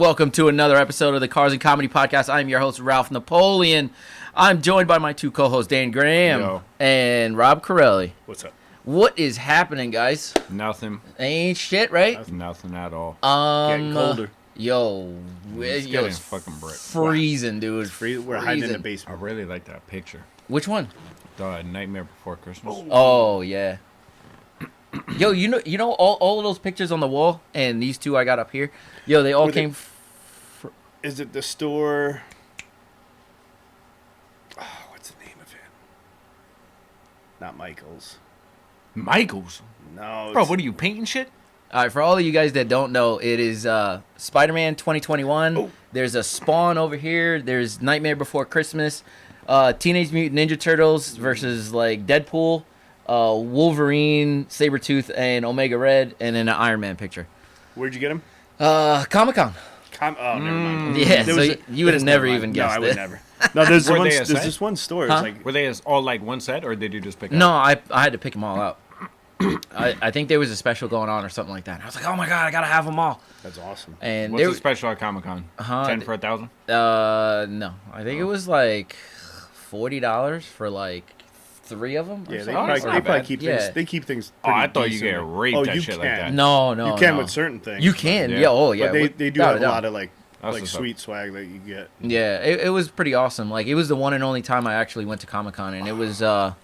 Welcome to another episode of the Cars and Comedy Podcast. I'm your host, Ralph Napoleon. I'm joined by my two co-hosts, Dan Graham and Rob Corelli. What's up? What is happening, guys? Nothing. Ain't shit, right? Nothing at all. Getting colder. It's fucking brick. Freezing, dude. We're hiding in the I basement. really like that picture. Which one? The Nightmare Before Christmas. Oh, yeah. Yo, you know all of those pictures on the wall, and these two I got up here. Yo, they all came. Is it the store? Oh, what's the name of it? Not Michael's. Michael's? No. Bro, what are you, painting shit? All right, for all of you guys that don't know, it is Spider-Man 2021. Oh. There's a Spawn over here. There's Nightmare Before Christmas. Teenage Mutant Ninja Turtles versus like Deadpool. Wolverine, Sabretooth, and Omega Red, and then an Iron Man picture. Where'd you get them? Comic-Con. Oh, never mind. Yeah, so you would have never even guessed I it. would never. No, there's Were they a there's set? this one store. Huh? It's like, Were they all like one set, or did you just pick No, up? I had to pick them all out. I think there was a special going on or something like that. And I was like, oh my god, I gotta have them all. that's awesome. And What's the special at Comic-Con? 10 for 1,000? no, I think it was like $40 for like 3 of them. Yeah, they Oh, that's probably, not bad. keep Yeah. things. They keep things. Oh, I pretty thought you decent. get raped Oh, at you shit can. like that. No, You can no. with certain things. You can, Yeah. yeah. Oh yeah. But they do without have a doubt. lot of like That's what's up. sweet swag that you get. Yeah, it was pretty awesome. Like it was the one and only time I actually went to Comic-Con, and it was a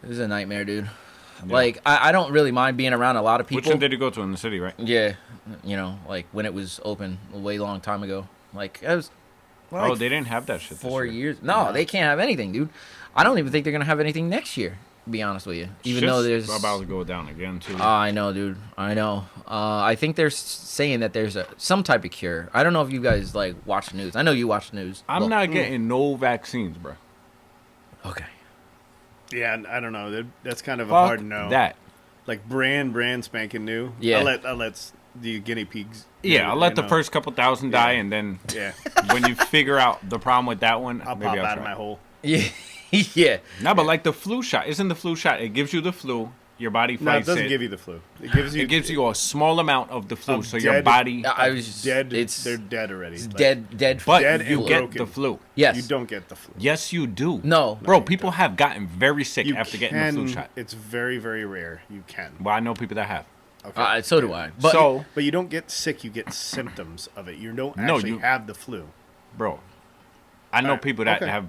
nightmare, dude. Yeah. Like I don't really mind being around a lot of people. Which one did you go to in the city, right? Yeah, like when it was open a way long time ago. Like it was. Like Oh, they didn't have that shit this 4 year. years. No, they can't have anything, dude. I don't even think they're gonna have anything next year. To be honest with you, even Shit's though there's about to go down again, too. I know, dude. I know. I think they're saying that there's some type of cure. I don't know if you guys like watch the news. I know you watch the news. I'm not getting no vaccines, bro. Okay. Yeah, I don't know. That's kind of a Fuck hard no. that. Like brand spanking new. Yeah. I'll let the guinea pigs. Yeah, I'll let the know. first couple thousand die, and then Yeah, when you figure out the problem with that one, I'll maybe pop out try. of my hole. Yeah. Yeah. No, but like the flu shot. Isn't the flu shot? It gives you the flu. Your body No, it fights doesn't give you the flu. It gives you. a small amount of the flu, Of so your dead- body. I was just, dead. It's They're dead already. It's Like, dead. But dead you and get broken. the flu. Yes. You don't get the flu. Yes, you do. No. Bro, you people have gotten very sick after getting the flu shot. It's very, very rare. You can. Well, I know people that have. Okay. So do I. But But you don't get sick. You get symptoms of it. You don't No, actually have the flu. Bro, I know Alright, people that okay. have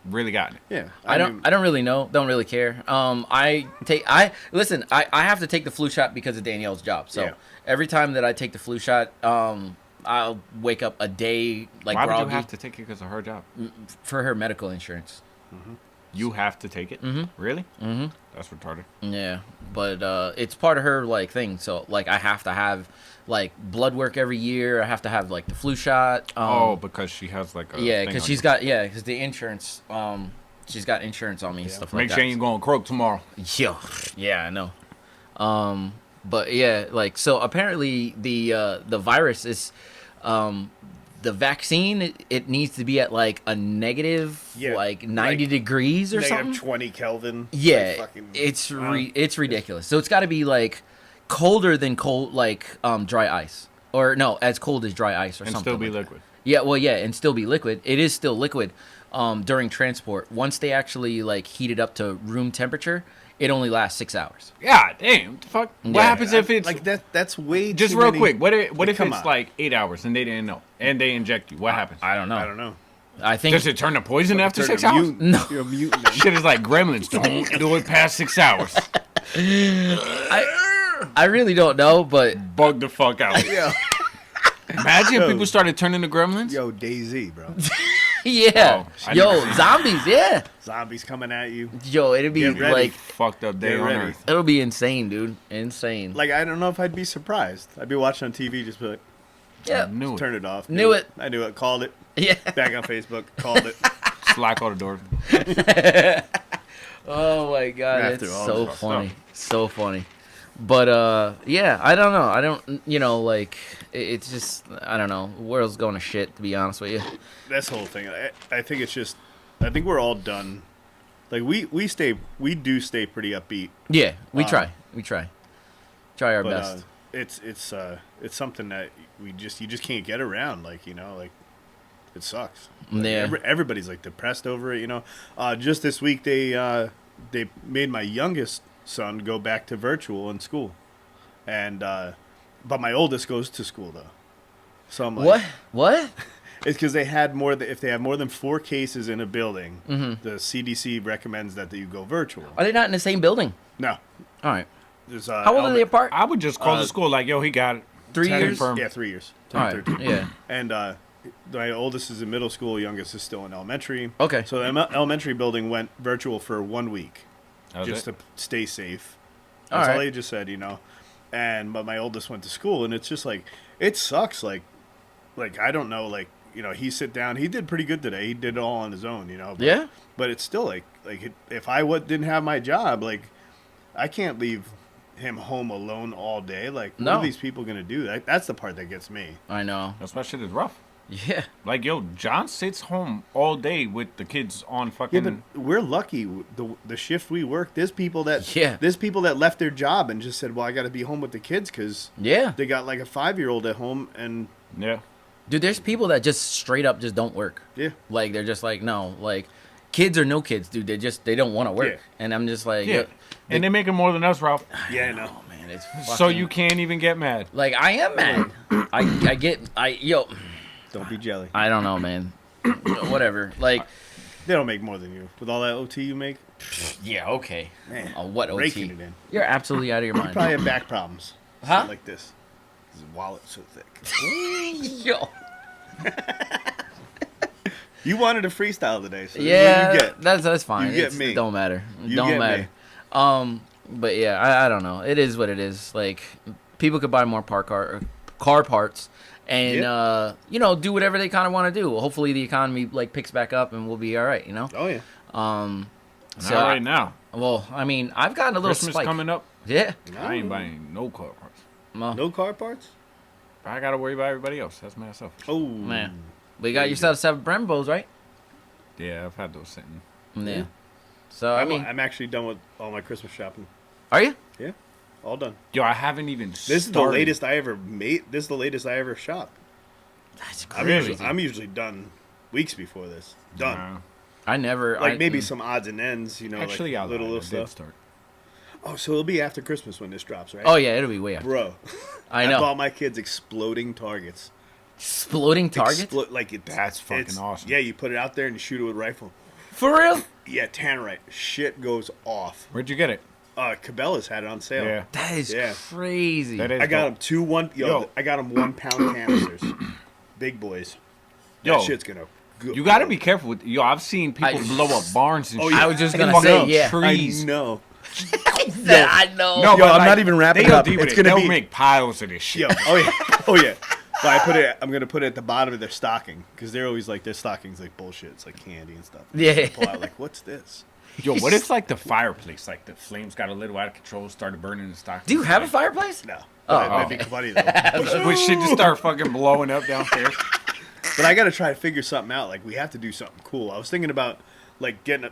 really gotten it. Yeah. I don't really know. Don't really care. I have to take the flu shot because of Danielle's job. So Yeah. every time that I take the flu shot, I'll wake up a day like Why would groggy you have to take it because of her job? for her medical insurance. You have to take it? Mm-hmm. Really? Mm-hmm. That's retarded. Yeah, but it's part of her like thing. So like I have to have like blood work every year. I have to have like the flu shot. Because she has like a yeah, thing because on she's you. got because the insurance. She's got insurance on me and stuff like Make that. sure you go and croak tomorrow. Yeah, I know. But yeah, like so apparently the virus is the vaccine it needs to be at like a negative like 90 degrees or Negative something. 20 Kelvin. Yeah, Like fucking- it's ridiculous. So it's got to be like colder than cold like dry ice or no, as cold as dry ice or And something. still be like that. liquid. Yeah, well, yeah, and still be liquid. It is still liquid during transport. Once they actually like heat it up to room temperature, it only lasts 6 hours. God damn. What the fuck? What Yeah. happens if it's... like that? That's way just too real many- quick. What if come it's on. like 8 hours and they didn't know? And they inject you. What happens? I don't know. I don't know. I think Does it turn to poison after Turn 6 a hours? mutant. No. You're a mutant. man. Shit is like gremlins. Don't do it past 6 hours. I really don't know, but Bug the fuck out. Yo, Imagine if people started turning to gremlins. yo, DayZ, bro. yeah, Oh, I never yo, seen zombies, yeah, Zombies coming at you. yo, it'd be Get ready. like Fucked up day Get on ready. earth. it'll be insane, dude, insane. Like I don't know if I'd be surprised. I'd be watching on TV, just be like, yeah, I knew it. turn it off. Knew it. I knew it. Called it. yeah. Back on Facebook. Called it. Slack all the doors. Oh my god, After it's all so this funny, so funny. But yeah, I don't know. I don't, like it's just I don't know. The world's going to shit, to be honest with you. This whole thing. I think it's just. I think we're all done. Like we do stay pretty upbeat. Yeah, we try our but, best. it's something that you just can't get around. Like, like it sucks. Like, Yeah. everybody's like depressed over it. Just this week they made my youngest son go back to virtual in school, and but my oldest goes to school though. So I'm like, What? It's because they had if they have more than 4 cases in a building, the CDC recommends that you go virtual. Are they not in the same building? No. All right. There's, How old are they apart? I would just call the school like, yo, he got it. 3 years? Confirmed. Yeah, 3 years. All right. 13. Yeah. And my oldest is in middle school, youngest is still in elementary. Okay. So the elementary building went virtual for 1 week, That was just it? to stay safe. All That's all right. they just said, but my oldest went to school, and it's just like it sucks. Like I don't know, he sit down. He did pretty good today. He did it all on his own, But, Yeah? But it's still if I didn't have my job, I can't leave him home alone all day. Like, what No. are these people gonna do? That's the part that gets me. I know. That's why shit is rough. Yeah. Like, yo, John sits home all day with the kids on fucking... Yeah, but we're lucky. The shift we work, there's people that left their job and just said, "Well, I got to be home with the kids because Yeah. they got like a 5-year-old at home." And Yeah. Dude, there's people that just straight up just don't work. yeah, Like, they're just like, no. Like, kids or no kids, dude. They don't want to work. Yeah. And I'm just like... Yeah. And they making more than us, Ralph. yeah, I know. Oh, man. It's So fucking- you can't even get mad. Like, I am mad. Yo... Don't be jelly. I don't know, man. Whatever. Like, They don't make more than you with all that OT you make. yeah, okay. Man, What OT? raking it in. You're absolutely out of your mind. Probably have back problems. Huh? Shit like this. His wallet's so thick. Yo. You wanted a freestyle today, so Yeah, you get. that's fine. You get It's- me. It don't matter. It You don't get matter. me. But yeah, I don't know. It is what it is. Like, people could buy more car parts and do whatever they kind of want to do. Hopefully the economy picks back up and we'll be all right, Oh yeah. So right now. Well, I mean, I've gotten a little Christmas spike. coming up. Yeah. I ain't buying no car parts. Well, No car parts. I gotta worry about everybody else. That's myself. Oh man. We got yourself 7 Brembos, right? Yeah, I've had those sitting. Yeah. So, I mean, I'm actually done with all my Christmas shopping. are you? Yeah, all done. Yo, I haven't even This is the latest I ever made. This is the latest I ever shopped. That's I'm crazy. usually done weeks before this. Done. I never. Maybe some odds and ends, Actually, like little I did stuff. start. Oh, so it'll be after Christmas when this drops, right? Oh, yeah, it'll be way up. Bro, I know. bought my kids exploding targets. Exploding targets? That's fucking awesome. Yeah, you put it out there and you shoot it with a rifle. For real? Yeah, tannerite. Shit goes off. Where'd you get it? Cabela's had it on sale. Yeah. That is Yeah. crazy. That is I got dope. them Yo. I got them 1 pound canisters. Big boys. That Yo. shit's gonna go. You gotta be careful with. Yo, I've seen people blow up barns and Oh, shit. yeah. I was just And gonna say, fucking yeah. trees. I know. I know. No, Yo, but I'm not even wrapping they'll it up. do It's it. gonna They'll be- make piles of this shit. Yo, oh yeah, oh yeah. But I'm gonna put it at the bottom of their stocking because they're always like their stockings like bullshit. It's like candy and stuff. Yeah. Pull out like, what's this? Yo, what if like the fireplace, like the flames got a little out of control, started burning the stock? Do you have a fireplace? No. Oh, That'd be funny though. Would shit just start fucking blowing up downstairs? But I gotta try to figure something out. Like we have to do something cool. I was thinking about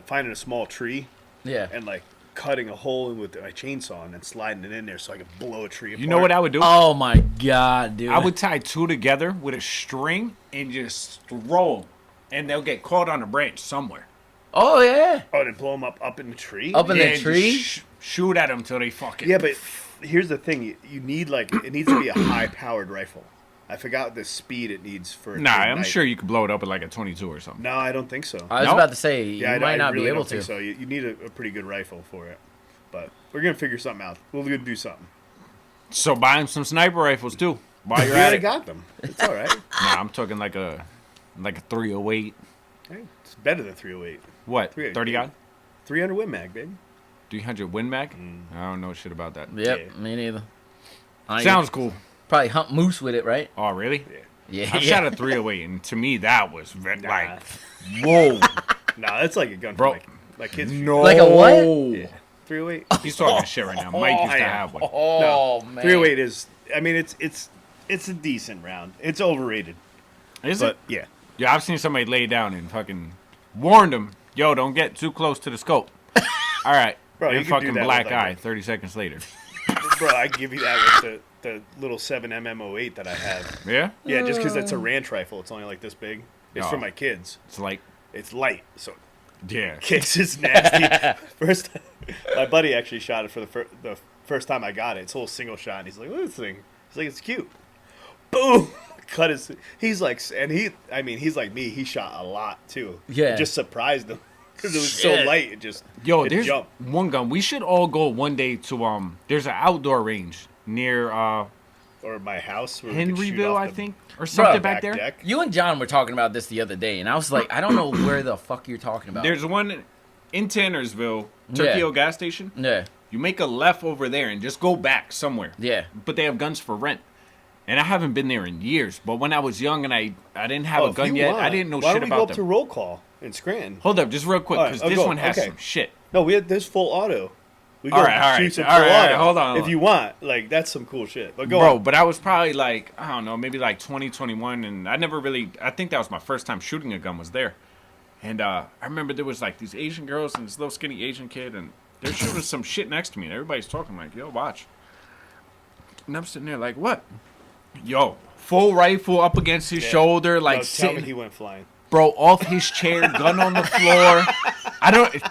finding a small tree Yeah. and cutting a hole in with my chainsaw and then sliding it in there so I could blow a tree apart. You know what I would do? Oh my god, dude. I would tie 2 together with a string and just throw 'em, and they'll get caught on a branch somewhere. Oh yeah. Oh, to blow them up in the tree? Up in the and just tree? shoot at them till they fucking. Yeah, but here's the thing. You need it needs to be a high-powered rifle. I forgot the speed it needs for it Nah, to I'm ignite. sure you could blow it up at like a 22 or something. No, I don't think so. I was No? about to say Yeah, you might not really be able don't think to. so. You need a pretty good rifle for it. But we're going to figure something out. We'll do something. So buy him some sniper rifles too while We you're at already it. got them. It's all right. Nah, I'm talking like a 308. Hey, it's better than 308. What? 308. 30 gun? 300 Win Mag, baby. 300 Win Mag? I don't know shit about that. Yep, Yeah. me neither. Sounds cool. Probably hunt moose with it, right? Oh, really? Yeah. I shot a 308, and to me that was like, Whoa. Nah, that's like a gun Bro. for my kids. no. Like a what? Yeah. 308. He's talking shit right now. Mike used to yeah. have one. Oh No, man. 308 is. I mean, it's a decent round. It's overrated. Is But it? yeah. Yeah, I've seen somebody lay down and fucking warned him, yo, don't get too close to the scope. All right. Bro, you and can do fucking that black with, like, eye 30 seconds later. Bro, I give you that with the little 7mm08 that I have. Yeah? Yeah, just because it's a ranch rifle. It's only like this big. It's for Oh. my kids. It's like, It's light, so yeah. kicks is nasty. First, my buddy actually shot it for the first time I got it. It's a little single shot. And he's like, "Look at this thing." He's like, "It's cute." Boom. Cut his. He's like, and he's like me. He shot a lot too. Yeah. It just surprised him because it was so Shit. light. It just it There's jumped. one gun. We should all go one day to there's an outdoor range near Or my house. Where we could shoot Henryville, off I the think, or something back back there. deck. You and John were talking about this the other day, and I was like, I don't know where the fuck you're talking about. There's one in Tannersville, Turkey Hill gas station. Yeah. You make a left over there and just go back somewhere. Yeah. But they have guns for rent. And I haven't been there in years. But when I was young and I didn't have a if gun you yet, want, I didn't know why shit don't we go about up to them. roll call in Scranton? Hold up, just real quick, All right, because I'll this go. one has Okay. some shit. No, there's full auto. We All right, shoot some all full right, auto. hold on. If you want, like that's some cool shit. But go Bro, on. but I was probably like, I don't know, maybe like 2021, and I think that was my first time shooting a gun was there. And I remember there was like these Asian girls and this little skinny Asian kid, and they're shooting some shit next to me, and everybody's talking like, yo, watch. And I'm sitting there like, what? Yo, full rifle up against his shoulder, like No, tell me sitting, he went flying. bro, off his chair, gun on the floor.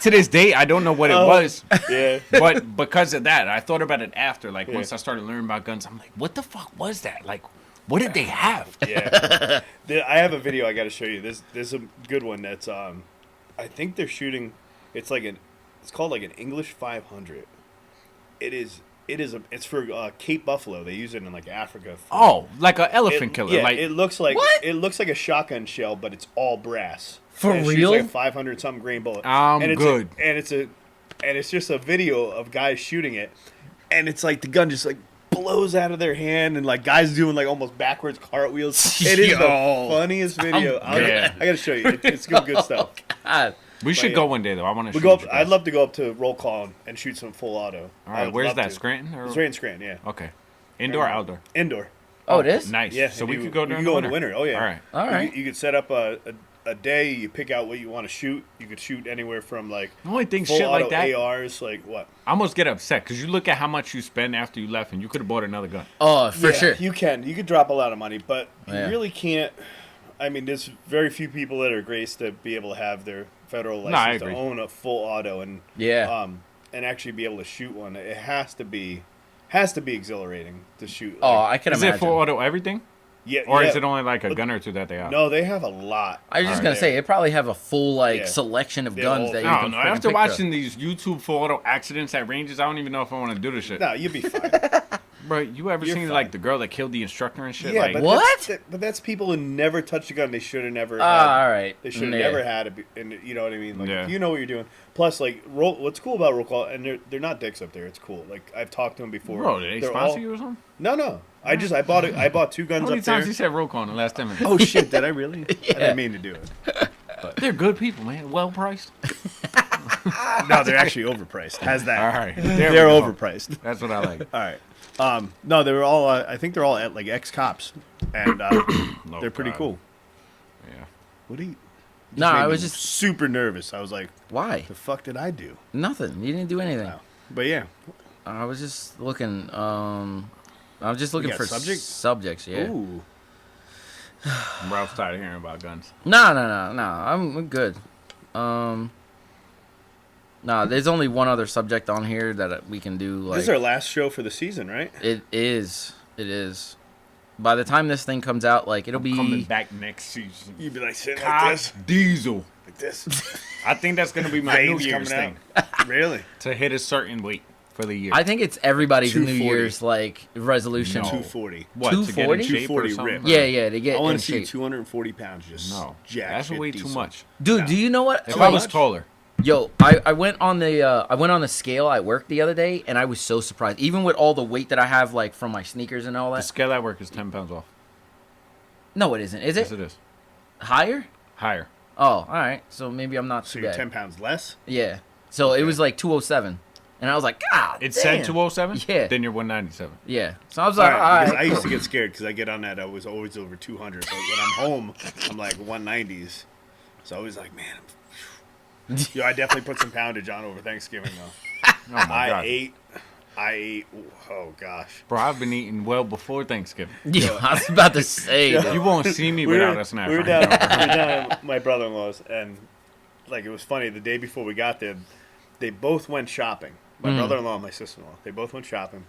To this day, I don't know what it was. Yeah. But because of that, I thought about it after. Like, Yeah. once I started learning about guns, I'm like, what the fuck was that? Like, what did they have? Yeah. I have a video I got to show you. There's a good one that's I think they're shooting. It's called like an English 500. It's for Cape Buffalo. They use it in like Africa. Oh, like an elephant killer. Yeah, like, it looks like What? it looks like a shotgun shell, but it's all brass. For And it shoots real? like a 500 something grain bullet. I'm and it's good. And it's just a video of guys shooting it, and it's like the gun just like blows out of their hand, and like guys doing like almost backwards cartwheels. It is the Yo. funniest video. Yeah. I gotta show you. It's good stuff. God. we should yeah. go one day, though. I want to We shoot go up. you I'd guys. love to go up to roll call and shoot some full auto. All I right, would where's love that? to. Scranton? Or? It's right in Scranton. Yeah. Okay. Indoor, or outdoor? Indoor. Oh, it is? Nice. Yeah. So and we you- could go you during can go the in the winter. winter. Oh yeah. All right. All right. You could set up a day. You pick out what you want to shoot. You could shoot anywhere from like The only thing full shit auto like that, ARs. Like what? I almost get upset because you look at how much you spend after you left, and you could have bought another gun. Oh, for Yeah, sure. You could drop a lot of money, but Yeah. you really can't. I mean, there's very few people that are graced to be able to have their federal license I to agree. own a full auto and Yeah. and actually be able to shoot one. It has to be exhilarating to shoot. Oh, Like, I can Is imagine. it full auto everything? yeah, Or yeah. is it only like a gun or two that they have? No, they have a lot. I was just out gonna there. say, it probably have a full like Yeah. selection of They guns all- that you I can don't know. freaking After pick watching these YouTube full auto accidents at ranges, I don't even know if I want to do this shit. No, you'll be fine. Bro, you ever You're seen fine. like the girl that killed the instructor and shit? yeah, like, but What? that's people who never touched a gun. They should have never. Ah, all right. They should have Yeah. never had it, and you know what I mean. Like, Yeah. if you know what you're doing. Plus, like, what's cool about roll call, and they're not dicks up there. It's cool. Like, I've talked to them before. bro, did they They're sponsor all- you or something? No. I bought two guns How many up there. times you said roll call in the last 10 minutes? Oh shit! Did I really? I Yeah. didn't mean to do it. They're good people, man. Well priced. No, they're actually overpriced. Has that? All right. They're There we go. overpriced. That's what I like. All right. No, they were all. I think they're all at like ex cops, and Oh, they're pretty God. cool. Yeah. What do you? No, made I me was just super nervous. I was like, why? "The fuck did I do?" Nothing. You didn't do anything. Wow. But yeah, I was just looking. I was just looking got for subjects? subjects. Yeah. ooh, Ralph's tired of hearing about guns. No. I'm good. No, there's only one other subject on here that we can do. Like, this is our last show for the season, right? it is. It is. By the time this thing comes out, like it'll Coming be. back next season. You'd be like sitting Cox Diesel. like this. I think that's going to be my New Veins Year's coming thing. out. Really? To hit a certain weight for the year. I think it's everybody's New 240. Year's like resolution. No. 240. What, to get in 240? shape or 240 something? rip. Yeah, to get I want in to see shape. 240 pounds just No. jack That's shit way too decent. much. Dude, No. do you know what? If How I was much? taller. Yo, I went on the scale at work the other day, and I was so surprised. Even with all the weight that I have, like from my sneakers and all The that. scale at work is 10 pounds off. No, it isn't. Is Yes, it it is. higher? Higher. Oh, all right. So maybe I'm not So too you're bad. 10 pounds less? Yeah. So it was like 207, and I was like, God. It damn. said 207? Yeah. Then you're 197. Yeah. So I was like, all Because right. I used to get scared because I get on that. I was always over 200. But when I'm home, I'm like 190s. So I was like, man. Yo, I definitely put some poundage on over Thanksgiving, though. Oh my I God. ate. I ate. Oh gosh. Bro, I've been eating well before Thanksgiving. Yeah, I was about to say. Yeah. dude. You won't see me without a snack. We were right down, now. we were down at my brother-in-law's, and like it was funny. The day before we got there, they both went shopping. My brother-in-law and my sister-in-law. They both went shopping,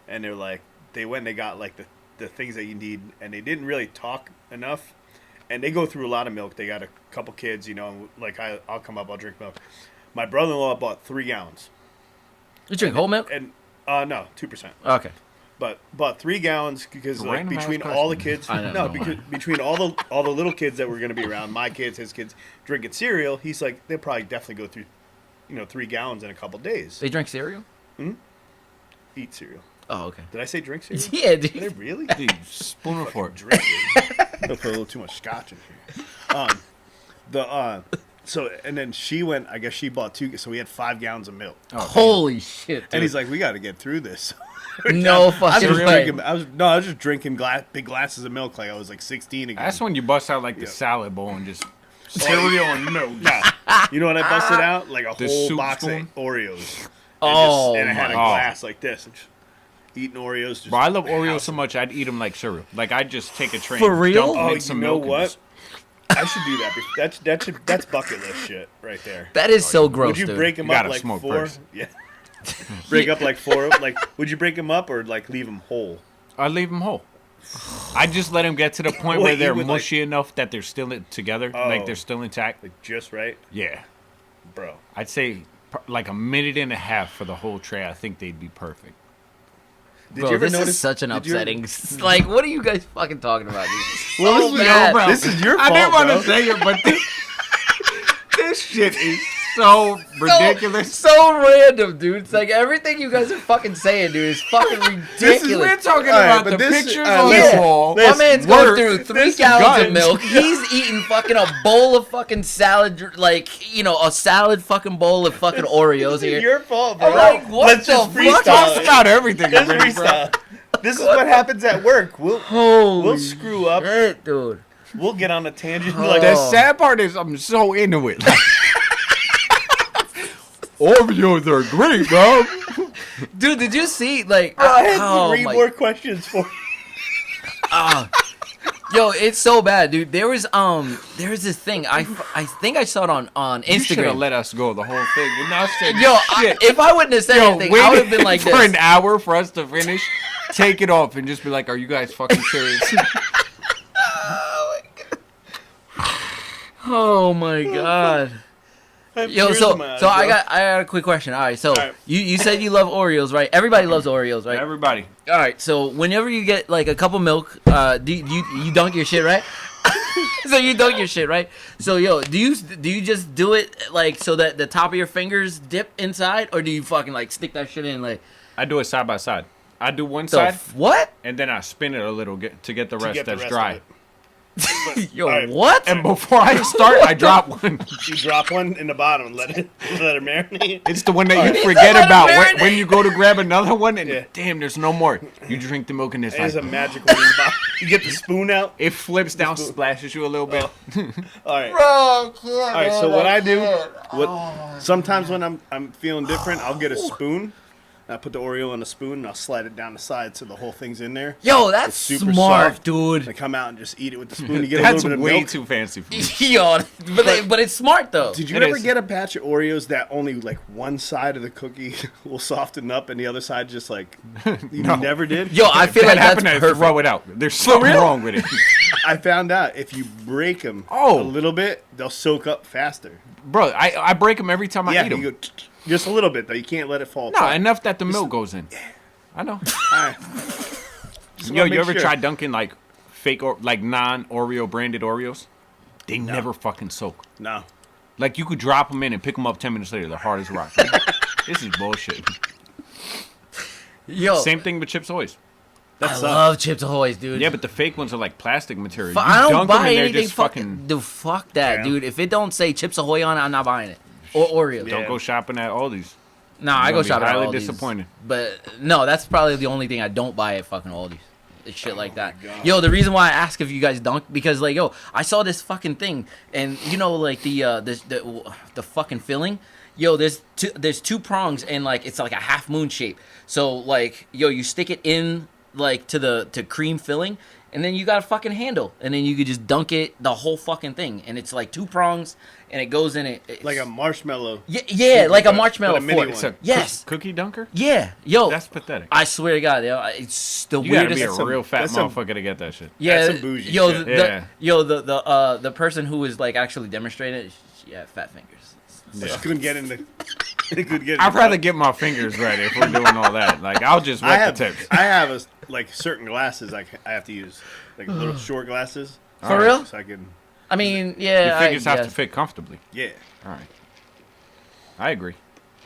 and they're like, they went and they got like the things that you need, and they didn't really talk enough. And they go through a lot of milk. They got a couple kids, you know. And like I'll come up, I'll drink milk. My brother-in-law bought 3 gallons. You drink whole milk? And no, 2%. Okay. But bought 3 gallons because like Random between ass all the question. kids, I don't no, know because between all the little kids that were going to be around, my kids, his kids, drinking cereal, he's like they'll probably definitely go through, 3 gallons in a couple days. They drink cereal? Eat cereal. Oh, okay. Did I say drink cereal? Yeah, Did I dude. really? Dude, spoon or fork? Drink it. I'll put a little too much scotch in here. So and then she went. I guess she bought 2. So we had 5 gallons of milk. Holy shit, dude. And he's like, "We got to get through this." No I was fucking just way. drinking. I was just drinking big glasses of milk like I was like 16 again. That's when you bust out like the salad bowl and just cereal and milk. Nah. You know what I busted out? Like a The whole soup box spoon? of Oreos. Oh, and I had a my glass like this. And just eating Oreos. Just Bro, I love Oreos so much I'd eat them like cereal. Like I'd just take a train, For real? dump 'em Oh, in some you know milk and what? just- I should do that. That's bucket list shit right there. That is so gross, Would you dude. break them You up gotta like smoke 4? first. Yeah. Break up like 4. Like, would you break them up or like leave them whole? I leave them whole. I just let them get to the point Wait, where you they're would, like- mushy enough that they're still together, Oh. like they're still intact. Like just right, Yeah, bro. I'd say like a minute and a half for the whole tray. I think they'd be perfect. Did Bro, you ever this notice? is such an did you ever- upsetting. Like, what are you guys fucking talking about, dude? Well, So this is- bad. bro, this is your I fault, didn't want bro. to say it, but this shit is so ridiculous. So random, dude. It's like everything you guys are fucking saying, dude, is fucking ridiculous. We're talking All right, about but the this- pictures all on right, the listen, wall. listen. My man's going Work. through 3 This is gallons guns. of milk. He's eating fucking a bowl of fucking salad, like, a salad fucking bowl of fucking Oreos This is here. your fault, bro. I'm like, what Let's the just fuck? freestyle Talk it. about everything. Let's already, bro. freestyle. This is what happens at work. Holy We'll screw up. shit, dude. We'll get on a tangent. Oh. Like, The sad part is I'm so into it. Oreos are great, bro. Dude, did you see, like, bro, I had oh 3 my- more questions for you. Yo, it's so bad, dude. There's this thing. I think I saw it on You should have Instagram. let us go the whole thing. And not said Yo, shit. if I wouldn't have said anything, I would have been like for this. an hour for us to finish. Take it off and just be like, "Are you guys fucking serious?" Oh my god. I have Yo, tears so in my eyes, so I bro. got a quick question. All right, so right. you said you love Oreos, right? Everybody loves Oreos, right? Everybody, All right, so whenever you get like a cup of milk, do you dunk your shit, right? So you dunk your shit, right? So yo, do you just do it like so that the top of your fingers dip inside, or do you fucking like stick that shit in like I do it side by side. I do one the side what? and then I spin it a little to get the rest get the that's rest dry. of it. Yo, All right. what? And before I start, I drop one. You drop one in the bottom and let it marinate. It's the one that Alright. you forget Let it about marinate. when you go to grab another one and Yeah. damn, there's no more. You drink the milk and it's There's a like magic one in the bottom. You get the spoon out. it flips down, splashes you a little bit. All right. Bro, I can't, All right. So man, what I do, can't. sometimes when I'm feeling different, I'll get a spoon. I put the Oreo in a spoon and I'll slide it down the side so the whole thing's in there. Yo, that's It's super smart, soft. dude. I come out and just eat it with the spoon. You get a That's little bit of way milk. too fancy for me. Yo, but it's smart though. Did you It ever is. get a batch of Oreos that only like one side of the cookie will soften up and the other side just like you No. never did? Yo, I feel That like that's happened, I perfect. throw it out. There's something real? wrong with it. I found out if you break them Oh. a little bit, they'll soak up faster. Bro, I break them every time I Yeah, eat them. you go just a little bit though. You can't let it fall No, apart. enough that the milk goes in. I know. All right. Just Yo, wanna you make ever sure. tried dunking like fake or like non-Oreo branded Oreos? They never fucking soak. No. Like you could drop them in and pick them up 10 minutes later. They're hard as rock. This is bullshit. Yo, Same thing with Chips Ahoy's. I love Chips Ahoy's, dude. Yeah, but the fake ones are like plastic material. I don't dunk 'em buy and they're anything just fucking. Dude, fuck that, Yeah. dude. If it don't say Chips Ahoy on it, I'm not buying it. Or Oreos. Don't Yeah. go shopping at Aldi's. No, I You're go gonna be shopping at highly Aldi's. disappointed. But no, that's probably the only thing I don't buy at fucking Aldi's. It's shit like that. God. Yo, the reason why I ask if you guys dunk because like I saw this fucking thing and like the fucking filling. Yo, there's two prongs and like it's like a half moon shape. So like, yo, you stick it in like to cream filling, and then you got a fucking handle, and then you could just dunk it the whole fucking thing, and it's like two prongs, and it goes in it. Like a marshmallow. Yeah, like a marshmallow but a mini fork. one. It's a Yes. cookie dunker. Yeah, yo, That's pathetic. I swear to God, yo, it's the You gotta weirdest. be a That's some- real fat that's some- motherfucker to get that shit. Yeah, That's some bougie yo, shit. Yeah. the person who was like actually demonstrating it, she had fat fingers. Just couldn't get in the. couldn't get in I'd the- rather get my fingers ready if we're doing all that. Like, I'll just I wet have the tips. I have like certain glasses I have to use, like little short glasses. For real? So I can. I mean, yeah, Your fingers I have to guess. fit comfortably. Yeah. All right. I agree.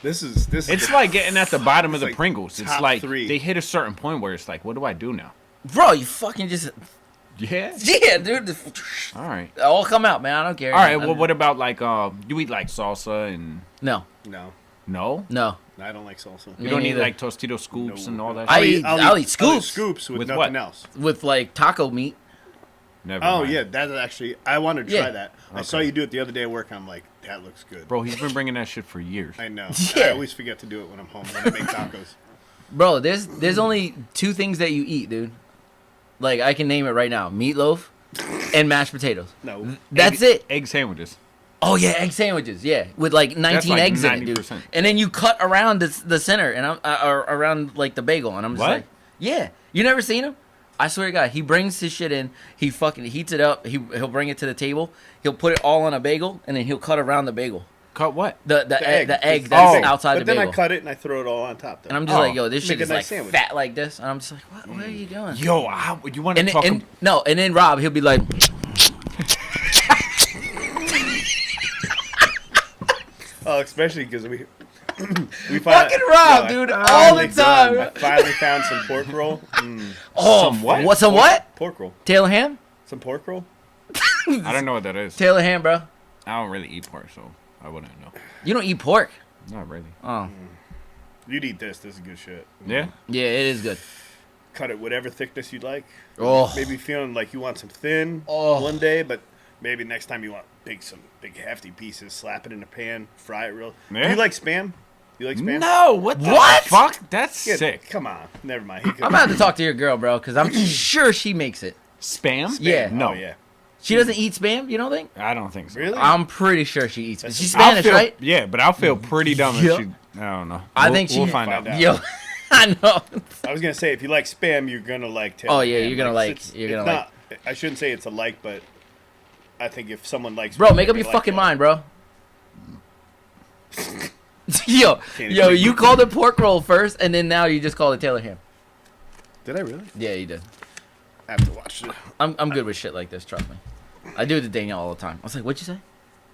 This is. It's the- like getting at the bottom of it's the like Pringles. It's top like 3. they hit a certain point where it's like, what do I do now? Bro, you fucking just Yeah. dude. All right. All come out, man. I don't care. All right. Well, what about like you eat like salsa and No, No, no? I don't like salsa. You Me don't neither. eat like Tostito scoops No. and all that. I shit? eat- I'll eat scoops. Scoops with With nothing what? else. with like taco meat. Never Oh mind. yeah, that's actually. I want to try Yeah. that. I saw you do it the other day at work. I'm like, that looks good. Bro, he's been bringing that shit for years. I know. Yeah. I always forget to do it when I'm home when I make tacos. Bro, there's only two things that you eat, dude. Like I can name it right now: meatloaf and mashed potatoes. No. That's Egg- it. Egg sandwiches. Oh yeah, egg sandwiches. Yeah, with like 19 like eggs in it, dude. 90%. And then you cut around the center and I'm or around like the bagel, and I'm just What? like, yeah. You never seen him? I swear to God, he brings his shit in. He fucking heats it up. He'll bring it to the table. He'll put it all on a bagel, and then he'll cut around the bagel. Cut what? The egg It's that's big. outside but the then bagel. I cut it and I throw it all on top. Though. And I'm just Oh, like, yo, this make shit a is nice like sandwich. fat like this. And I'm just like, what are you doing? Yo, you want to And talk? and no, and then Rob, he'll be like, Oh, especially because we fucking Rob, dude, all the time. I finally found some pork roll. oh, Some what? What's a what? Pork roll. Taylor ham? Some pork roll. I don't know what that is. Taylor ham, bro. I don't really eat pork, so I wouldn't know. You don't eat pork. Not really. Oh, You'd eat this. This is good shit. Yeah. yeah, it is good. Cut it whatever thickness you'd like. Oh. Maybe feeling like you want some thin Oh. one day, but maybe next time you want some big hefty pieces. Slap it in a pan, fry it real. Yeah. Do you like spam? You like spam? No, what the What? fuck? That's Yeah, sick. Come on. Never mind. He could- I'm about to talk to your girl, bro, because I'm sure she makes it. Spam? Yeah. No. Oh, yeah. She doesn't eat spam, you don't think? I don't think so. Really? I'm pretty sure she eats. She's I'll Spanish, feel- right? Yeah, but I'll feel pretty dumb if Yeah. she. I don't know. I think she- We'll find out. Find out. Yo, I know. I was gonna say if you like spam, you're gonna like Taylor. Oh, yeah, ham. you're gonna it's- like- you're gonna it's not, I shouldn't say it's a like, but I think if someone likes, Bro, spam, make up they your like fucking that. mind, bro. yo, Can't yo, even- you called it pork roll first, and then now you just call it Taylor ham. Did I really? Yeah, you did. I have to watch it. I'm good with shit like this, trust me. I do it to Danielle all the time. I was like, what'd you say?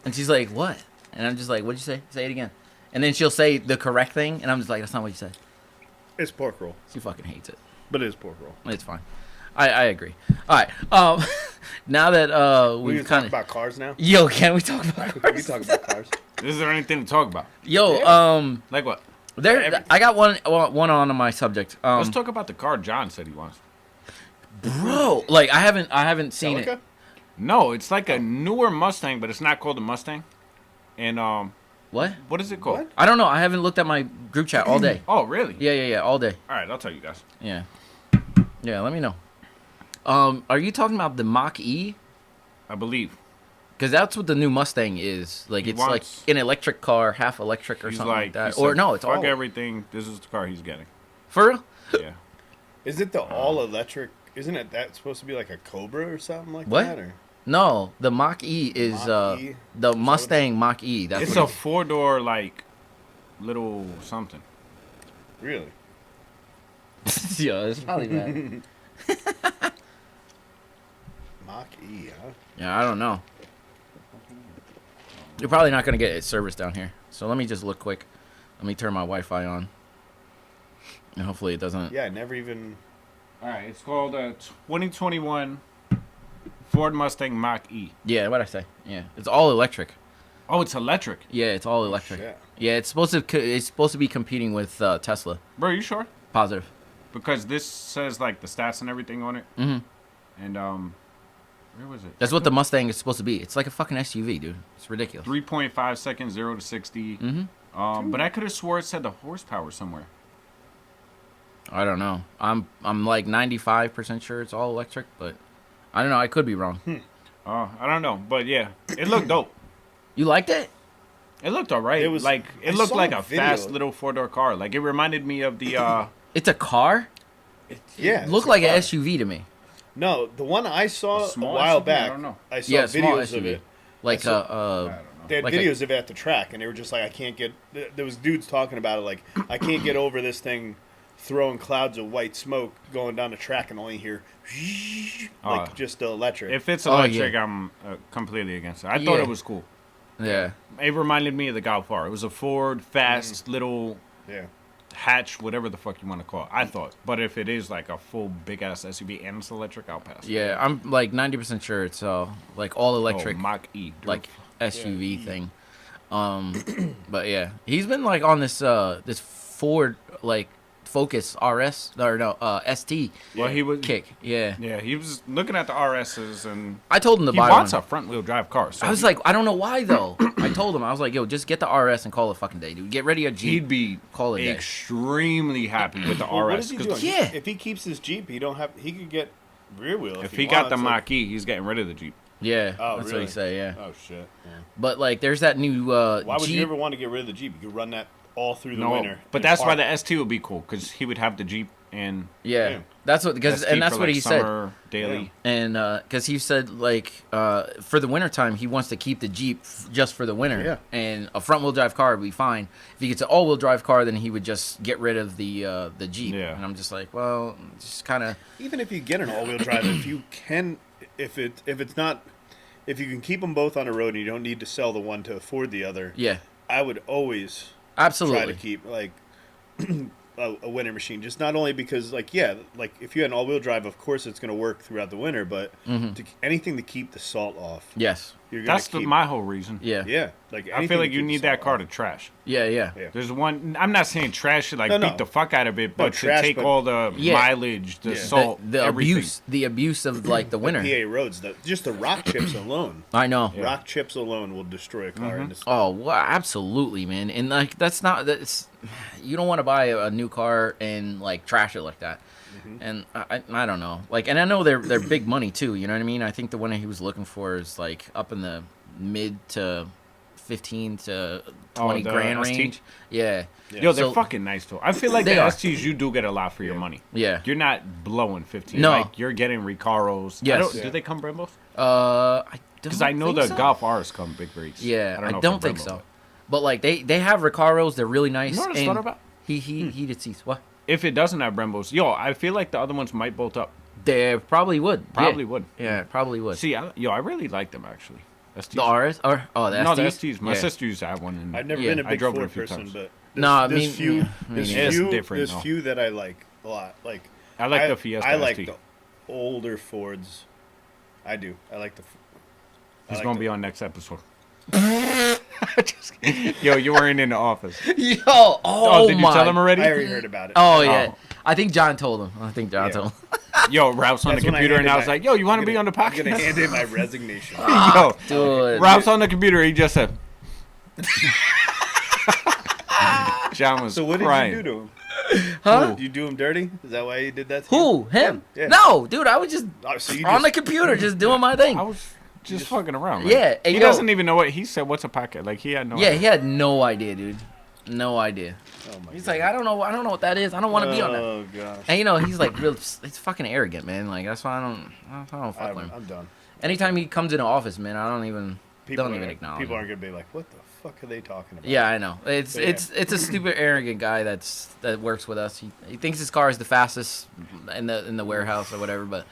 And she's like, what? And I'm just like, what'd you say? Say it again. And then she'll say the correct thing, and I'm just like, that's not what you said. It's pork roll, She fucking hates it. but it is pork roll. It's fine. I agree. All right. Now that We we've can talk kind of about cars now. yo, can we talk about We can talk about cars. Is there anything to talk about? yo? Yeah. Like what? There. Everything. I got one on my subject. Let's talk about the car John said he wants. Bro, like I haven't seen Celica? it. No, it's like a newer Mustang, but it's not called a Mustang. And What? what is it called? What? I don't know. I haven't looked at my group chat all day. Oh, really? Yeah, all day. All right, I'll tell you guys. Yeah. Yeah, let me know. Are you talking about the Mach E? I believe Because that's what the new Mustang is. Like He it's like wants- an electric car, half electric or he's something like he that. said, Or no, it's fuck all everything. This is the car he's getting. for real. Yeah. Is it the all electric? Isn't it that supposed to be like a Cobra or something like What? that? Or No, the Mach E is Mach E? the Mustang Mach E. That's It's what a 4-door like little something. really? yeah, it's probably that. Mach E, huh? Yeah, I don't know. You're probably not gonna get it serviced down here. So let me just look quick. Let me turn my Wi-Fi on, and hopefully it doesn't. Yeah, I never even. All right, it's called a 2021 Ford Mustang Mach E. Yeah, what'd I say? Yeah, it's all electric. Oh, it's electric. Yeah, it's all electric. shit. Yeah, it's supposed to be competing with Tesla. Bro, you sure? Positive. Because this says like the stats and everything on it. Mhm. And where was it? That's what the Mustang is supposed to be. It's like a fucking SUV, dude. It's ridiculous. 3.5 seconds, 0 to 60. Mhm. But I could have swore it said the horsepower somewhere. I don't know. I'm like 95% sure it's all electric, but I don't know. I could be wrong. I don't know, but yeah, it looked dope. You liked it? It looked alright. It was- Like I it looked saw like a a video. fast little 4-door car. Like it reminded me of the. It's a car. Yeah, It looked it's a like an car. SUV to me. No, the one I saw A a small while SUV? back. I don't know. I saw Yeah, small videos of SUV. it. Like saw- I don't know. They had Like a- videos of it at the track, and they were just like, I can't get. There was dudes talking about it, like, I can't get over this thing throwing clouds of white smoke going down the track and only hear like just the electric. If it's Oh, yeah. electric, I'm completely against it. I thought Yeah. it was cool. Yeah. It reminded me of the Golf R. It was a Ford fast little yeah, hatch, whatever the fuck you want to call it. I thought, but if it is like a full big ass SUV and it's electric, I'll pass. Yeah, I'm like 90% sure it's like all electric, Oh, Mach E, like SUV Yeah. thing. But yeah, he's been like on this this Ford like Focus RS or no ST Well, he was. kick. Yeah, Yeah, he was looking at the RSs and I told him to he buy wants one. a front wheel drive car. So I was like, I don't know why though. I told him I was like, yo, just get the RS and call it fucking day, dude. Get ready a Jeep. he'd be Call it day. extremely happy with the well, what RS. is he 'cause doing? Yeah. If he keeps his Jeep, he don't have. He could get rear wheel If he got the wants, like- Mach E, he's getting rid of the Jeep. Yeah, Oh, that's what really? he said. Yeah, Oh shit. Yeah. but like, there's that new Why would Jeep. you ever want to get rid of the Jeep? You could run that all through the No, winter. but and that's why park. the ST would be cool because he would have the Jeep and Yeah, Yeah. that's what because ST and that's for, what like, he said. summer, daily. And because he said like for the wintertime he wants to keep the Jeep just for the winter. Yeah. And a front wheel drive car would be fine. If he gets an all wheel drive car, then he would just get rid of the Jeep. Yeah. And I'm just like, well, just kind of Even if you get an all-wheel drive, if you can, if it's not, if you can keep them both on the road and you don't need to sell the one to afford the other, yeah, I would always absolutely. try to keep like a winter machine. Just not only because like if you had an all-wheel drive, of course it's going to work throughout the winter, but anything to keep the salt off. Yes. You're gonna That's keep, my whole reason. Yeah. yeah. Like I anything feel to like you keep the need that salt car off. to trash. Yeah. Yeah. Yeah. There's one. I'm not saying trash it like No, no. beat the fuck out of it, but to trash, take but- all the Yeah. mileage, the Yeah. salt, The everything. abuse of like the winter. PA roads, just the rock chips alone. I know. Rock chips alone will destroy a car. In this, Oh, well, absolutely, man. And like that's you don't want to buy a new car and like trash it like that. And I don't know. Like, and I know they're big money too, you know what I mean? I think the one he was looking for is like up in the mid to 15 to 20 the grand ST? range. Yeah. Yo, they're So- fucking nice too. I feel like They the are. STs you do get a lot for your money. Yeah. You're not blowing 15. No. Like you're getting Recaros. Yes. Do they come Brembos? I Because I know the so. Golf R's come big rigs. Yeah, I know don't if think they're so. Brembo. But like they have Recaros, they're really nice. You know what I and thought about? heated seats. What? If it doesn't have Brembos, yo, I feel like the other ones might bolt up. They probably would. Probably Yeah. would. Yeah, probably would. See, I really like them actually. STs. The RS or the No, the STs? STs. My Yeah. sister used to have one. And I've never Yeah. been a I big drove it a Ford few person, times. but No, there's me- few, me there's neither. It's few, different, there's though. few that I like a lot. Like I like the Fiesta I like ST. the older Fords. I do. I like the. He's like gonna the- be on next episode. Just kidding. Yo, you weren't in the office. Yo, oh, did you my. tell him already? I already heard about it. Oh yeah. Oh. I think John told him. Told him. Yo, Ralph's on the That's when computer, and I handed was my- like, "Yo, you want to I'm be gonna- on the I'm gonna podcast?" hand in my resignation. Yo, Dude. Ralph's on the computer. He just said. John was So what did crying. you do to him? Huh? Did you do him dirty? Is that why you did that? To Who? you? Him? Yeah. No, dude. I was just Oh, so you on the just, computer, just doing my thing. I was just fucking around. Yeah, hey, he yo. doesn't even know what he said. What's a pocket? Like he had no. Yeah, idea. he had no idea, dude. No idea. oh my He's God. like, I don't know what that is. I don't want to be on that. Oh gosh. And you know, he's like real. He's fucking arrogant, man. Like that's why I don't fuck with him. I'm done. Anytime he comes into office, man, I don't even People don't even are- acknowledge. People him. aren't gonna be like, what the fuck are they talking about? Yeah, I know. It's But yeah. it's a stupid arrogant guy that works with us. He thinks his car is the fastest in the warehouse or whatever, but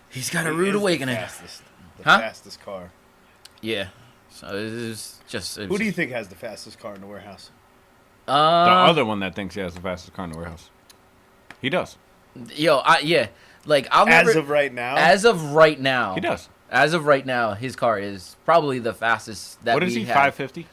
he's got a He rude is the awakening. the Huh? fastest car. Yeah. So it's just. Who do you think has the fastest car in the warehouse? The other one that thinks he has the fastest car in the warehouse. He does. Yo, yeah. Like I'll never. As of right now, As of right now. He does. As of right now, his car is probably the fastest that What is we he? have. 550.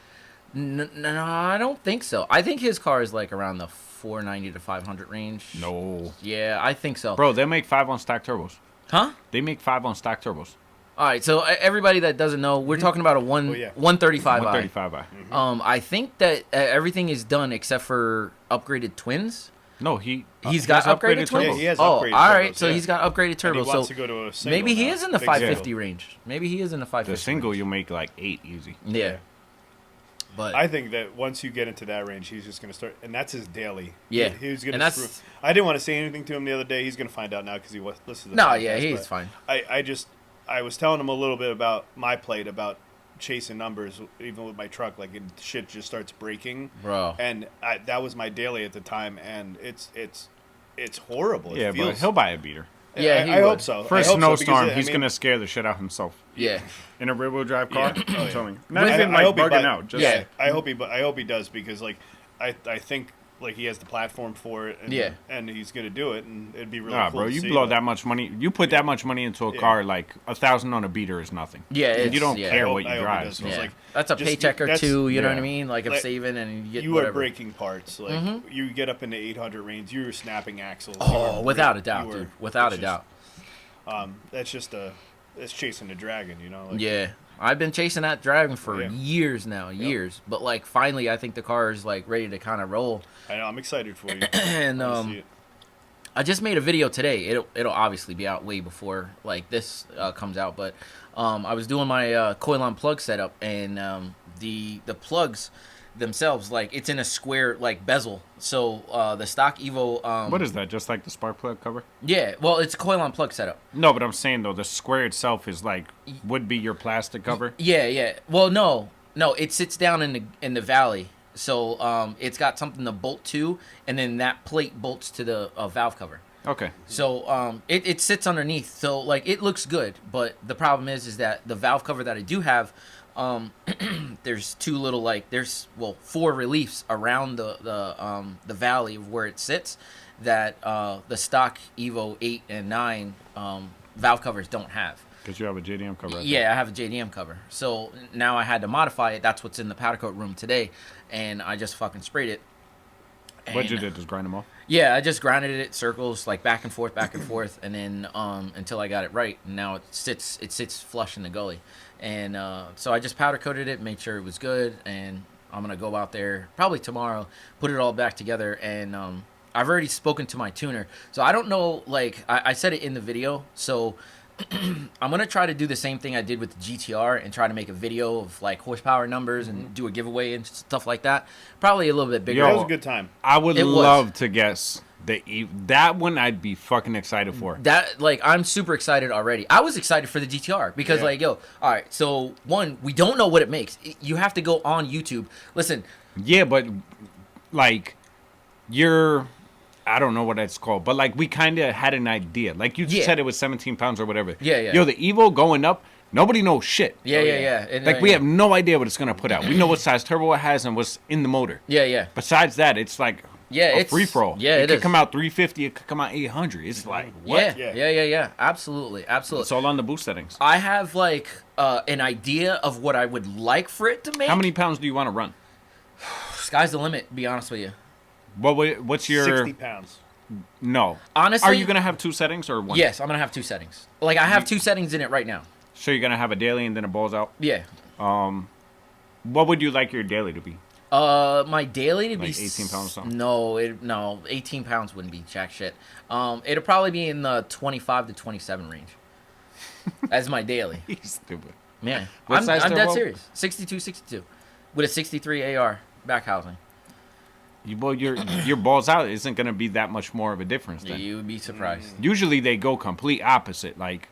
No, I don't think so. I think his car is like around the 490 to 500 range. No. Yeah, I think so. Bro, they make 5 on stock turbos. Huh? They make 5 on stock turbos. All right, so everybody that doesn't know, we're talking about a 135i. 135i. I think that everything is done except for upgraded twins. No, He's he got has upgraded turbos. Yeah, he has all upgraded right. turbos, So yeah. he's got upgraded turbos. And he wants So to go to a single maybe he now. is in the Big 550 single. range. Maybe he is in the 550. The single, range. you make like 8 easy. Yeah. But I think that once you get into that range, he's just going to start, and that's his daily. Yeah. He's going And to that's- screw. I didn't want to say anything to him the other day. He's going to find out now because he listens to the no, podcast, yeah, he's but fine. I was telling him a little bit about my plate, about chasing numbers, even with my truck. Like, shit just starts breaking. Bro. And that was my daily at the time, and it's horrible. Yeah, It but feels, he'll buy a beater. Yeah, he I hope would. so. For I a hope so, snowstorm, because, he's going to scare the shit out himself. Yeah. In a rear-wheel drive car? Yeah. Oh, I'm yeah. telling you. Not I even like hope he bugging buy- out. Just, Yeah. I hope he does, because like I think like he has the platform for it, and, Yeah. and he's gonna do it, and it'd be really Nah, cool bro, to you see, blow but that much money. You put that much money into a Yeah. car, like $1,000 on a beater is nothing. Yeah, And you it's- don't yeah. care I what hope- I you hope he drive. does. So. It's Yeah. like, That's a just- paycheck or that's- two, you know what I yeah. mean? Like, of Like, saving and you get you whatever. are breaking parts. Like you get up into 800 range, you're snapping axles. you Oh, are without a break- doubt, you are- dude. Without a it's doubt. just- that's just it's chasing the dragon, you know. Like, Yeah. I've been chasing that dragon for Yeah. years now, years. But, like, finally, I think the car is, like, ready to kind of roll. I know. I'm excited for you. And, I wanna see it. I just made a video today. It'll obviously be out way before like this comes out, but I was doing my coil-on plug setup, and the plugs themselves, like, it's in a square like bezel. So the stock Evo. What is that? Just like the spark plug cover? Yeah, well, it's a coil-on plug setup. No, but I'm saying though, the square itself is like would be your plastic cover. Yeah, yeah. Well, no, it sits down in the valley. So it's got something to bolt to, and then that plate bolts to the valve cover. Okay. So it sits underneath. So like it looks good, but the problem is that the valve cover that I do have, there's two little four reliefs around the valley of where it sits that the stock Evo 8 and 9 valve covers don't have. Because you have a JDM cover. Yeah, I have a JDM cover. So now I had to modify it. That's what's in the powder coat room today, and I just fucking sprayed it. What'd you And- do? Just grind them off? Yeah, I just grinded it circles, like back and forth, and then until I got it right. And now it sits flush in the gully, and so I just powder coated it, made sure it was good, and I'm gonna go out there probably tomorrow, put it all back together, and I've already spoken to my tuner, so I don't know. Like I said it in the video, so. I'm gonna try to do the same thing I did with the GTR and try to make a video of like horsepower numbers and do a giveaway and stuff like that. Probably a little bit bigger. Yo, That was a good time. I would It was. love to guess that one. I'd be fucking excited for. That, like, I'm super excited already. I was excited for the GTR because, Yeah. like, yo, all right, so one, we don't know what it makes. You have to go on YouTube. Listen, Yeah, but like I don't know what it's called, but like we kind of had an idea. Like you Yeah. said, it was 17 pounds or whatever. Yeah, yeah. Yo, the Evo going up, nobody knows shit. yeah, Oh, yeah, yeah. yeah. And, Like we have no idea what it's gonna put out. We know what size turbo it has and what's in the motor. Yeah, yeah. Besides that, it's like Yeah, a it's- free for all. yeah, it it could is. come out 350. It could come out 800. It's like what? Yeah, Yeah. yeah. Absolutely, absolutely. It's all on the boost settings. I have, like, an idea of what I would like for it to make. How many pounds do you want to run? Sky's the limit, to be honest with you. What's your 60 pounds. no? Honestly- are you gonna have two settings or one? Yes, I'm going to have two settings. Like, I have two settings in it right now. So you're gonna have a daily and then a balls out. Yeah. What would you like your daily to be? My daily to be Like 18 pounds or something? No, 18 pounds wouldn't be jack shit. It'll probably be in the 25 to 27 range. As my daily. He's stupid. Yeah. What I'm size dead turbo? serious. 62 with a 63 AR back housing. Your balls out isn't gonna be that much more of a difference then. You would be surprised. Usually they go complete opposite. Like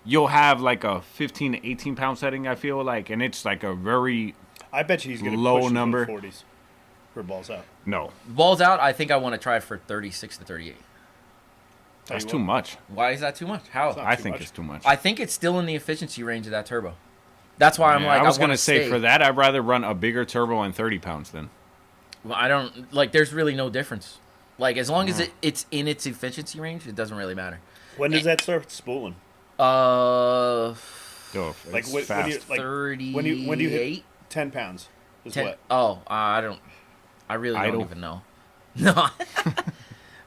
you'll have like a 15 to 18 pound setting. I feel like, and it's like a very I bet you he's going to Low push into number. the 40s for balls out. no. Balls out, I think I want to try for 36 to 38. Tell That's you too what, much. Why is that too much? How? not I too think much. it's too much. I think it's still in the efficiency range of that turbo. That's why I'm Yeah, like, I was wanna gonna say stay. for that, I'd rather run a bigger turbo and 30 pounds then. Well, I don't like. There's really no difference. Like as long as it's in its efficiency range, it doesn't really matter. When does that start spooling? Yo, Like it's when fast. you like 38. when you hit 10 pounds is 10, what? oh, I don't. I really Idle. don't even know. No.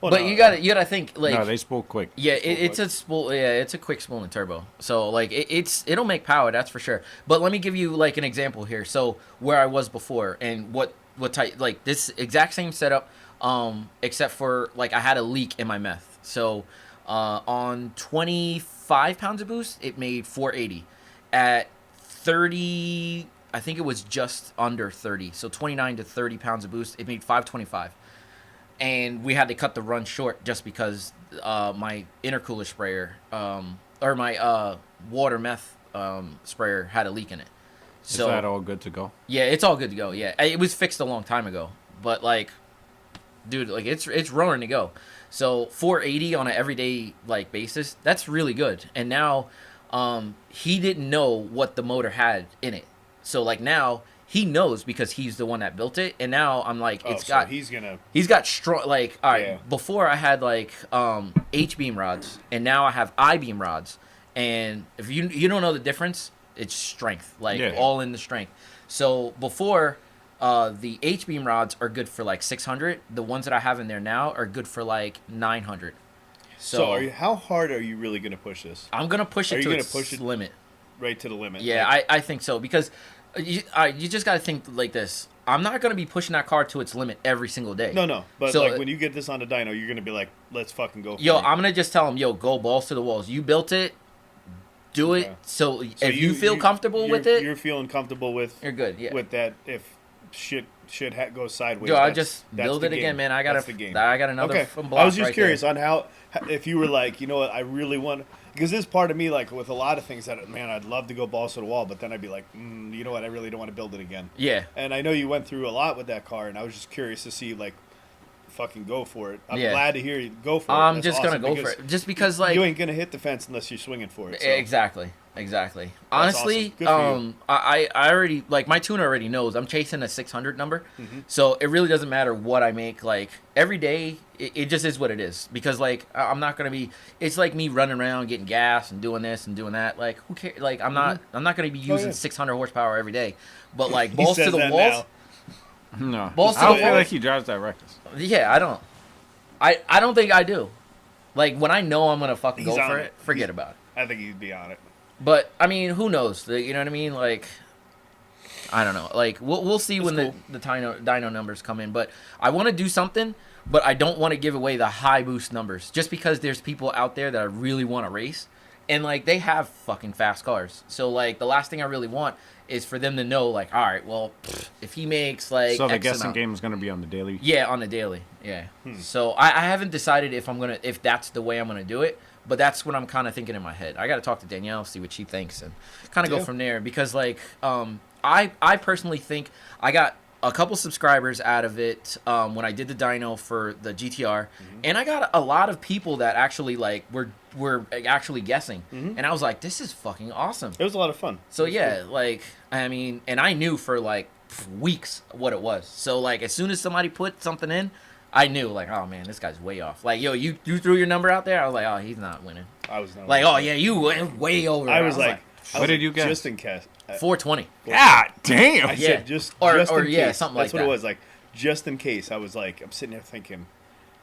Well, but no, you gotta think like No, they spool quick. yeah, Spool it's quick. a spool. Yeah, it's a quick spool and turbo. So like it'll make power, that's for sure. But let me give you like an example here. So where I was before and what type like this exact same setup, except for like I had a leak in my meth. So on 25 pounds of boost, it made 480. At 30, I think it was just under 30. So 29 to 30 pounds of boost, it made 525. And we had to cut the run short just because my intercooler sprayer or my water meth sprayer had a leak in it. So Is that all good to go? yeah, it's all good to go. Yeah, it was fixed a long time ago, but like, dude, like it's roaring to go. So 480 on an everyday like basis, that's really good. And now, he didn't know what the motor had in it. So like now he knows because he's the one that built it. And now I'm like, Oh, it's so got he's got strong like all right. Yeah. Before I had like H beam rods, and now I have I beam rods. And if you don't know the difference, it's strength, like Yeah. all in the strength. So before, the H beam rods are good for like 600. The ones that I have in there now are good for like 900. So, how hard are you really going to push this? I'm gonna push Are it you to gonna its push it limit. right to the limit? Yeah, Like, I think so because you just gotta think like this. I'm not gonna be pushing that car to its limit every single day. no. But So, like when you get this on the dyno, you're going to be like, let's fucking go. For yo, it. I'm gonna just tell him, yo, go balls to the walls. You built it, do it. Okay. So, So if you feel comfortable with it, you're feeling comfortable with you're good. Yeah. with that. If shit goes sideways, Yo, I that's- just that's build the it again, game. man. I That's the got game. another Okay, block I was just right curious there. on how if you were like, you know what, I really want, because this part of me, like with a lot of things that, man, I'd love to go balls to the wall, but then I'd be like, you know what, I really don't want to build it again. Yeah. And I know you went through a lot with that car, and I was just curious to see, like, fucking go for it. I'm Yeah. glad to hear you go for it. I'm That's just awesome, gonna go for because it, just because like you ain't gonna hit the fence unless you're swinging for it. So. exactly. Honestly, awesome. Good for you. I already like my tuner already knows I'm chasing a 600 number, Mm-hmm. so it really doesn't matter what I make. Like every day, it just is what it is because like I'm not gonna be. It's like me running around getting gas and doing this and doing that. Like who cares? Like I'm not gonna be using yeah. 600 horsepower every day. But like He balls to says the that walls. now. No. Balls to I don't the feel walls. like he drives that reckless. Yeah, I don't. I don't think I do. Like when I know I'm gonna fucking He's go on for it. it, forget about it. I think he'd be on it. But I mean, who knows? You know what I mean? Like, I don't know. Like, we'll see when cool. the dyno numbers come in. But I want to do something, but I don't want to give away the high boost numbers just because there's people out there that I really want to race, and like they have fucking fast cars. So like the last thing I really want is for them to know like, all right, well, if he makes like So the X guessing amount- game is going to be on the daily. yeah, on the daily. Yeah. So I haven't decided if that's the way I'm gonna do it, but that's what I'm kind of thinking in my head. I got to talk to Danielle, see what she thinks, and kind of go Yeah. from there. Because like, I personally think I got a couple subscribers out of it when I did the dyno for the GTR, and I got a lot of people that actually like were actually guessing, and I was like, this is fucking awesome. It was a lot of fun. So yeah, like I mean, and I knew for like weeks what it was. So like as soon as somebody put something in, I knew like, oh man, this guy's way off. Like yo, you threw your number out there. I was like, oh, he's not winning. I was not Like oh yeah, you went way over. I was like, What did you guess? Just in case. 420. God damn. I Yeah. said just Or in yeah, case. something That's like what that. it was. Like just in case. I was like, I'm sitting there thinking,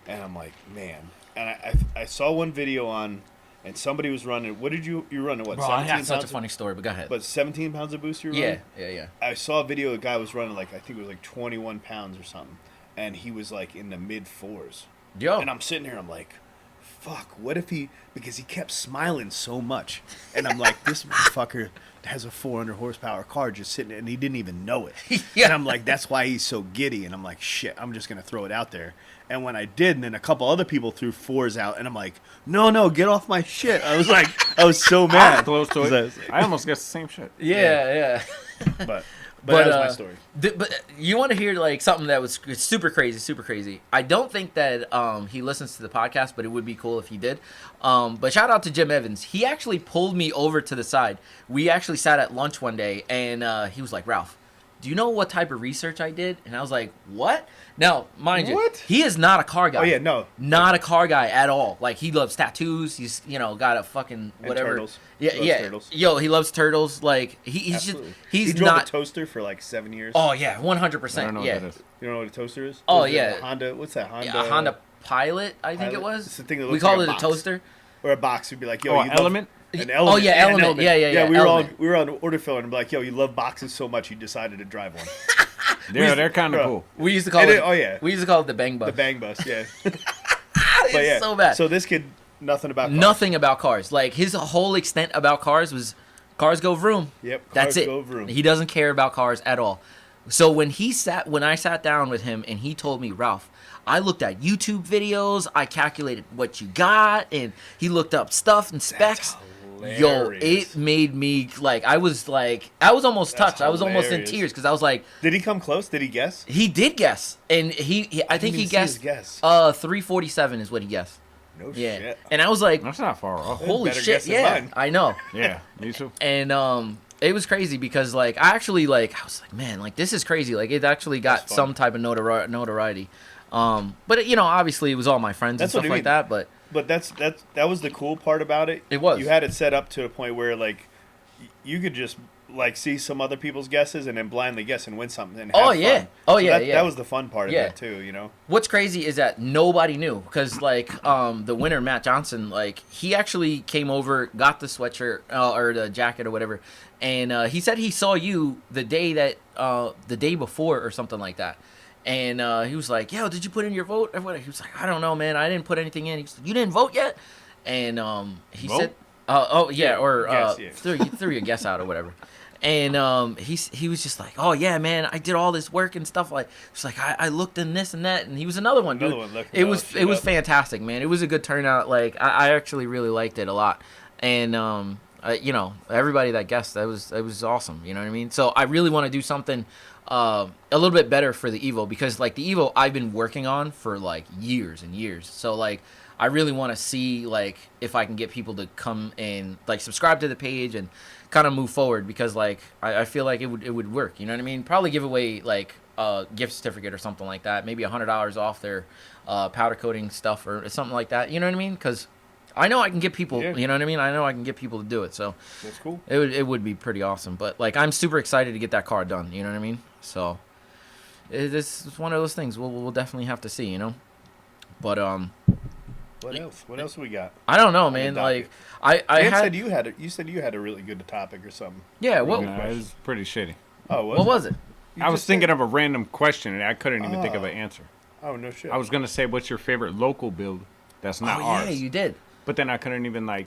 and I'm like, man. And I saw one video on, and somebody was running. What did you running? What? Bro, I 17 had such a pounds? funny story, but go ahead. But 17 pounds of boost you were yeah, running? yeah. I saw a video. A guy was running like I think it was like 21 pounds or something, and he was like in the mid fours. Yo, And I'm sitting here, I'm like, fuck, what if because he kept smiling so much. And I'm like, this motherfucker has a 400 horsepower car just sitting there, and he didn't even know it. Yeah. And I'm like, that's why he's so giddy. And I'm like, shit, I'm just going to throw it out there. And when I did, and then a couple other people threw fours out, and I'm like, no, get off my shit. I was like, I was so I was mad. close to 'Cause it. I almost guessed the same shit. yeah. But that was my story. But you want to hear like something that was super crazy. I don't think that he listens to the podcast, but it would be cool if he did. But shout out to Jim Evans. He actually pulled me over to the side. We actually sat at lunch one day, and he was like, Ralph, do you know what type of research I did? And I was like, what? Now, mind you, What? he is not a car guy. Oh yeah, no. Not a car guy at all. Like, he loves tattoos. He's, got a fucking And whatever. turtles. Yeah, Loves yeah. turtles. Yo, he loves turtles. Like, he's Absolutely. just, he's he drove not. a toaster for like 7 years. Oh, yeah, 100%. I don't know yeah. what that is. You don't know what a toaster is? Oh, What is it, yeah. a Honda. What's that? Honda. Yeah, a Honda Pilot, I think it Pilot? was. It's the thing that we looks call like it a a box. toaster. Or a box would be like, yo, Oh, you Element? Love an element. Oh, yeah, an Element. Yeah, we were Element. on order filler and be like, yo, you love boxes so much you decided to drive one. Yeah, they're kind of Bro. cool. We used to call And it. it- oh, yeah. We used to call it the bang bus. The bang bus, yeah. It's But yeah, so bad. So this kid, nothing about cars. Nothing about cars. Like, his whole extent about cars was cars go vroom. Yep. That's cars it. Go vroom. He doesn't care about cars at all. So when I sat down with him and he told me, Ralph, I looked at YouTube videos, I calculated what you got, and he looked up stuff and specs. Yo, hilarious. it made me I was almost That's touched. I was almost in hilarious. tears because I was like, Did he come close? Did he guess? he did guess, and I think didn't he even see his guessed. guess. 347 is what he guessed. No Yeah, shit. and I was like, That's not far off. holy better shit, guess than yeah, mine. I know. Yeah, me too. And it was crazy because I actually I was like, man, this is crazy. Like, it actually got That's fun. some type of notoriety. But obviously it was all my friends That's and what stuff I like mean. that. But But that was the cool part about it. It was. You had it set up to a point where you could just see some other people's guesses and then blindly guess and win something. And have Oh, yeah. fun. Oh, So yeah, that, yeah. That was the fun part Yeah. of it too. what's crazy is that nobody knew because the winner, Matt Johnson, he actually came over, got the sweatshirt or the jacket or whatever, and he said he saw you the day before or something like that. And he was like, yo, did you put in your vote? Or what? He was like, I don't know, man. I didn't put anything in. He was like, you didn't vote yet? And he Vote? said, oh, yeah, or guess, yeah. threw your guess out or whatever. And he was just like, oh, yeah, man, I did all this work and stuff. It's like, I looked in this and that. And he was another one, dude. Another one looking It all was shit it was up. fantastic, man. It was a good turnout. I actually really liked it a lot. And everybody that guessed, it was awesome. You know what I mean? So I really want to do something a little bit better for the Evo because the Evo I've been working on for years and years. So I really want to see if I can get people to come and subscribe to the page and kind of move forward because I feel like it would work. You know what I mean? Probably give away a gift certificate or something like that. Maybe $100 off their powder coating stuff or something like that. You know what I mean? Because I know I can get people. Yeah. You know what I mean? I know I can get people to do it. So That's cool. it would be pretty awesome. But I'm super excited to get that car done. You know what I mean? So it's one of those things we'll definitely have to see. But What else? What else we got? I don't know, On the man. docket. I Dan had said you said you had a really good topic or something. yeah. What Nah, it was pretty shitty. Oh, what was it? You I was just thinking said- of a random question and I couldn't even think of an answer. Oh no shit. I was gonna say, what's your favorite local build that's not Oh ours? yeah, you did. But then I couldn't even I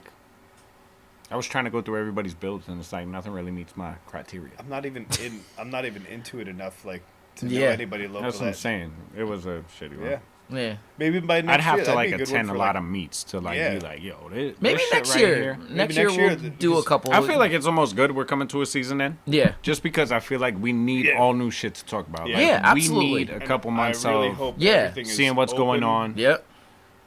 was trying to go through everybody's builds and it's nothing really meets my criteria. I'm not even into it enough to know Yeah. anybody local. That's what I'm saying. It was a shitty one. Yeah. Yeah. Maybe by next I'd have year, to that'd be a good one attend a for, lot of meets to Yeah. be yo, this Maybe shit next right year. here. Next Maybe year next we'll year, do a because couple. I feel like it's almost good we're coming to a season end. yeah. Just because I feel like we need Yeah. all new shit to talk about. Yeah. Like, Yeah, we absolutely. need a And couple months I really of hope Yeah. everything is seeing what's going open. on. Yep.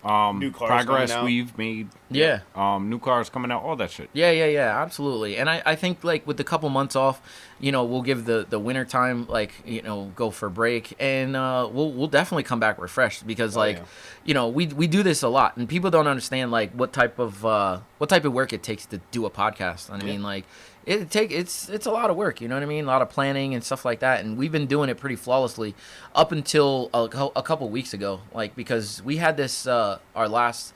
New cars progress coming out. we've made. Yeah. New cars coming out, all that shit. Yeah, absolutely. And I think with the couple months off, we'll give the winter time go for a break, and we'll definitely come back refreshed because we do this a lot, and people don't understand what type of work it takes to do a podcast. I mean, it's a lot of work, you know what I mean? A lot of planning and stuff like that, and we've been doing it pretty flawlessly up until a couple weeks ago, because we had this our last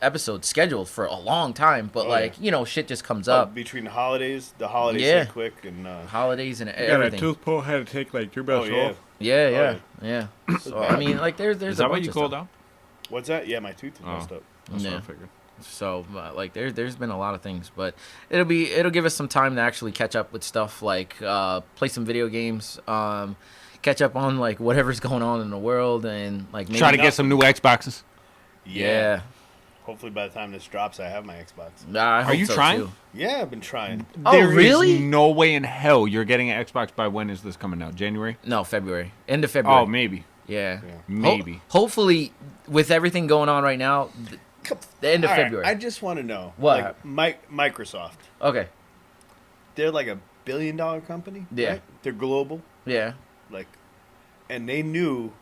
episode scheduled for a long time, but shit just comes up. Between the holidays Yeah. hit quick and Holidays and Yeah, everything. that tooth pull had to take 3 oh belts yeah. off. Yeah. So I mean, there's Is a that what bunch you of called stuff. out? What's that? Yeah, my tooth is Oh. messed up. That's what Yeah. I figured. So there's been a lot of things, but it'll give us some time to actually catch up with stuff play some video games, catch up on whatever's going on in the world, and maybe Try to get some new Xboxes. yeah. Hopefully by the time this drops, I have my Xbox. I hope you so, trying? too. Yeah, I've been trying. Oh, There is really? no way in hell you're getting an Xbox by when is this coming out? January? No, February, end of February. Oh, maybe. Yeah. Maybe. Hopefully, with everything going on right now, the end of All right, February. I just want to know What? Microsoft. Okay. They're like a billion company. Yeah. Right? They're global. Yeah. Like, and they knew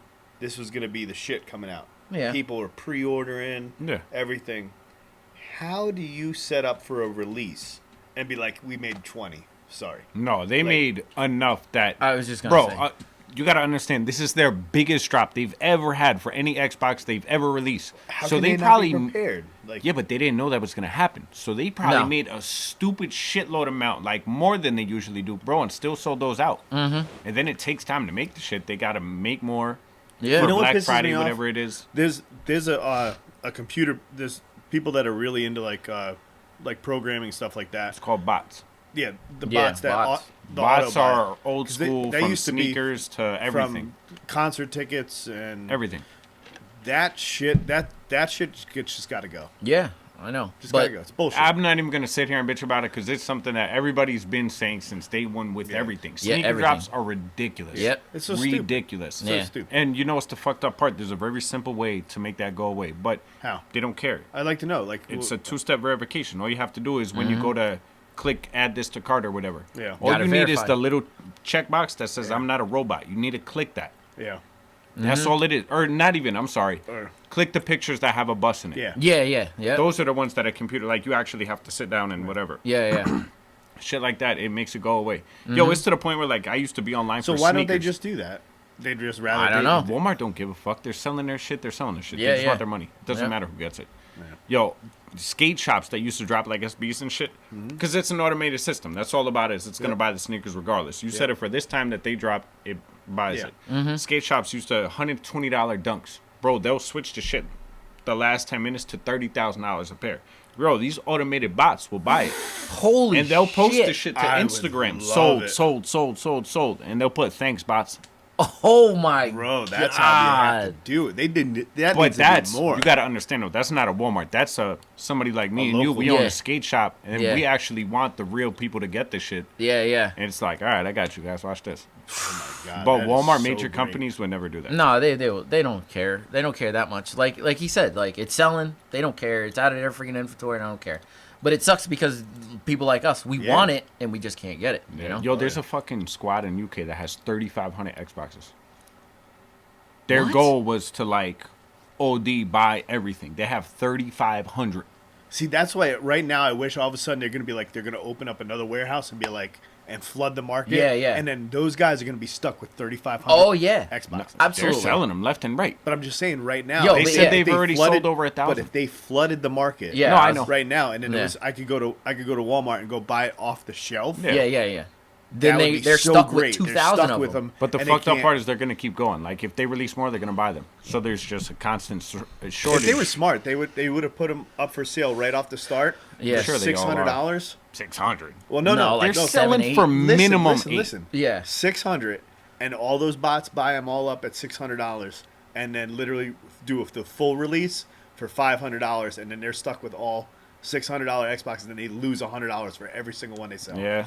this was gonna be the shit coming out. Yeah. People are pre-ordering. Yeah. Everything. How do you set up for a release and be like, we made 20? Sorry. No, they made enough that. I was just gonna say. You gotta understand, this is their biggest drop they've ever had for any Xbox they've ever released. How so can they not probably be prepared? Like, yeah, but they didn't know that was gonna happen. So they probably No. made a stupid shitload amount, like more than they usually do, bro, and still sold those out. Mm-hmm. And then it takes time to make the shit. They gotta make more. Yeah. For You know what Black pisses Friday, me off? whatever it is. there's a computer. There's people that are really into like programming stuff like that. It's called bots. Yeah, the Yeah, bots that bots. the Bots auto are buy. old 'Cause school, they from used to be sneakers to everything. from concert tickets and Everything. that shit. That shit just got to go. Yeah, I know. Just But gotta go. It's bullshit. I'm not even going to sit here and bitch about it because it's something that everybody's been saying since day one with everything. Yeah, Sneaker everything. drops are ridiculous. Yep. It's so stupid. ridiculous. So Yeah. stupid. And you know what's the fucked up part? There's a very simple way to make that go away, but How? they don't care. I'd like to know. Like, It's a two-step verification. All you have to do is when you go to click add this to cart or whatever. Yeah. All Gotta you need is verify. the little checkbox that says Yeah. I'm not a robot. You need to click that. yeah. That's all it is. Or not even, I'm sorry. Or- Click the pictures that have a bus in it. Yeah. yeah. Those are the ones that a computer, like you actually have to sit down and whatever. Yeah. Shit like that, it makes it go away. Yo, it's to the point where like I used to be online So for why sneakers. don't they just do that? They'd just rather. I don't know. Walmart don't give a fuck. They're selling their shit. They're selling their shit. Yeah, They just yeah. want their money. Doesn't Yeah. matter who gets it. Yo, skate shops that used to drop like SBs and shit, because it's an automated system. That's all about it. Is it's gonna buy the sneakers regardless. You set it for this time that they drop, it buys Yeah. it. Skate shops used to $120 dunks, bro. They'll switch the shit the last 10 minutes to $30,000 a pair. Bro, these automated bots will buy it. Holy And they'll post shit. the shit to I would Instagram. love it. Sold. And they'll put thanks bots. Oh my Bro, that's how you have to God. do it. They didn't. That But needs that's, to be more. you got to understand, though, that's not a Walmart. That's somebody like me A and you. local. We own Yeah. a skate shop, and Yeah. we actually want the real people to get this shit. Yeah. And it's like, all right, I got you guys. Watch this. Oh my God, But that is Walmart, so major great. companies would never do that. No, they don't care. They don't care that much. Like he said, like it's selling. They don't care. It's out of their freaking inventory. And I don't care. But it sucks because people like us, we Yeah. want it and we just can't get it. You know? Yo, there's a fucking squad in UK that has 3,500 Xboxes. Their What? goal was to like OD buy everything. They have 3,500. See, that's why right now I wish all of a sudden they're going to open up another warehouse and be like, and flood the market. Yeah. And then those guys are going to be stuck with 3,500. Oh, yeah. Xboxes. Absolutely. They're selling them left and right. But I'm just saying right now. Yo, They but said yeah, they've if already sold over 1,000. But if they flooded the market, Yeah, No, I know. right now, and then Yeah. it was, I could go to Walmart and go buy it off the shelf. Yeah. Yeah. Then That would be they're so stuck great. with They're 2,000 stuck of with them. But the and they fucked up can't- part is they're going to keep going. Like, if they release more, they're going to buy them. So there's just a constant shortage. If they were smart, they would have put them up for sale right off the start. Yeah. Sure they all are. $600. 600. Well, no, No, like like They're no, selling 7, for 8. minimum listen, 8. listen. Yeah. 600, and all those bots buy them all up at $600, and then literally do the full release for $500, and then they're stuck with all $600 Xboxes, and then they lose $100 for every single one they sell. Yeah.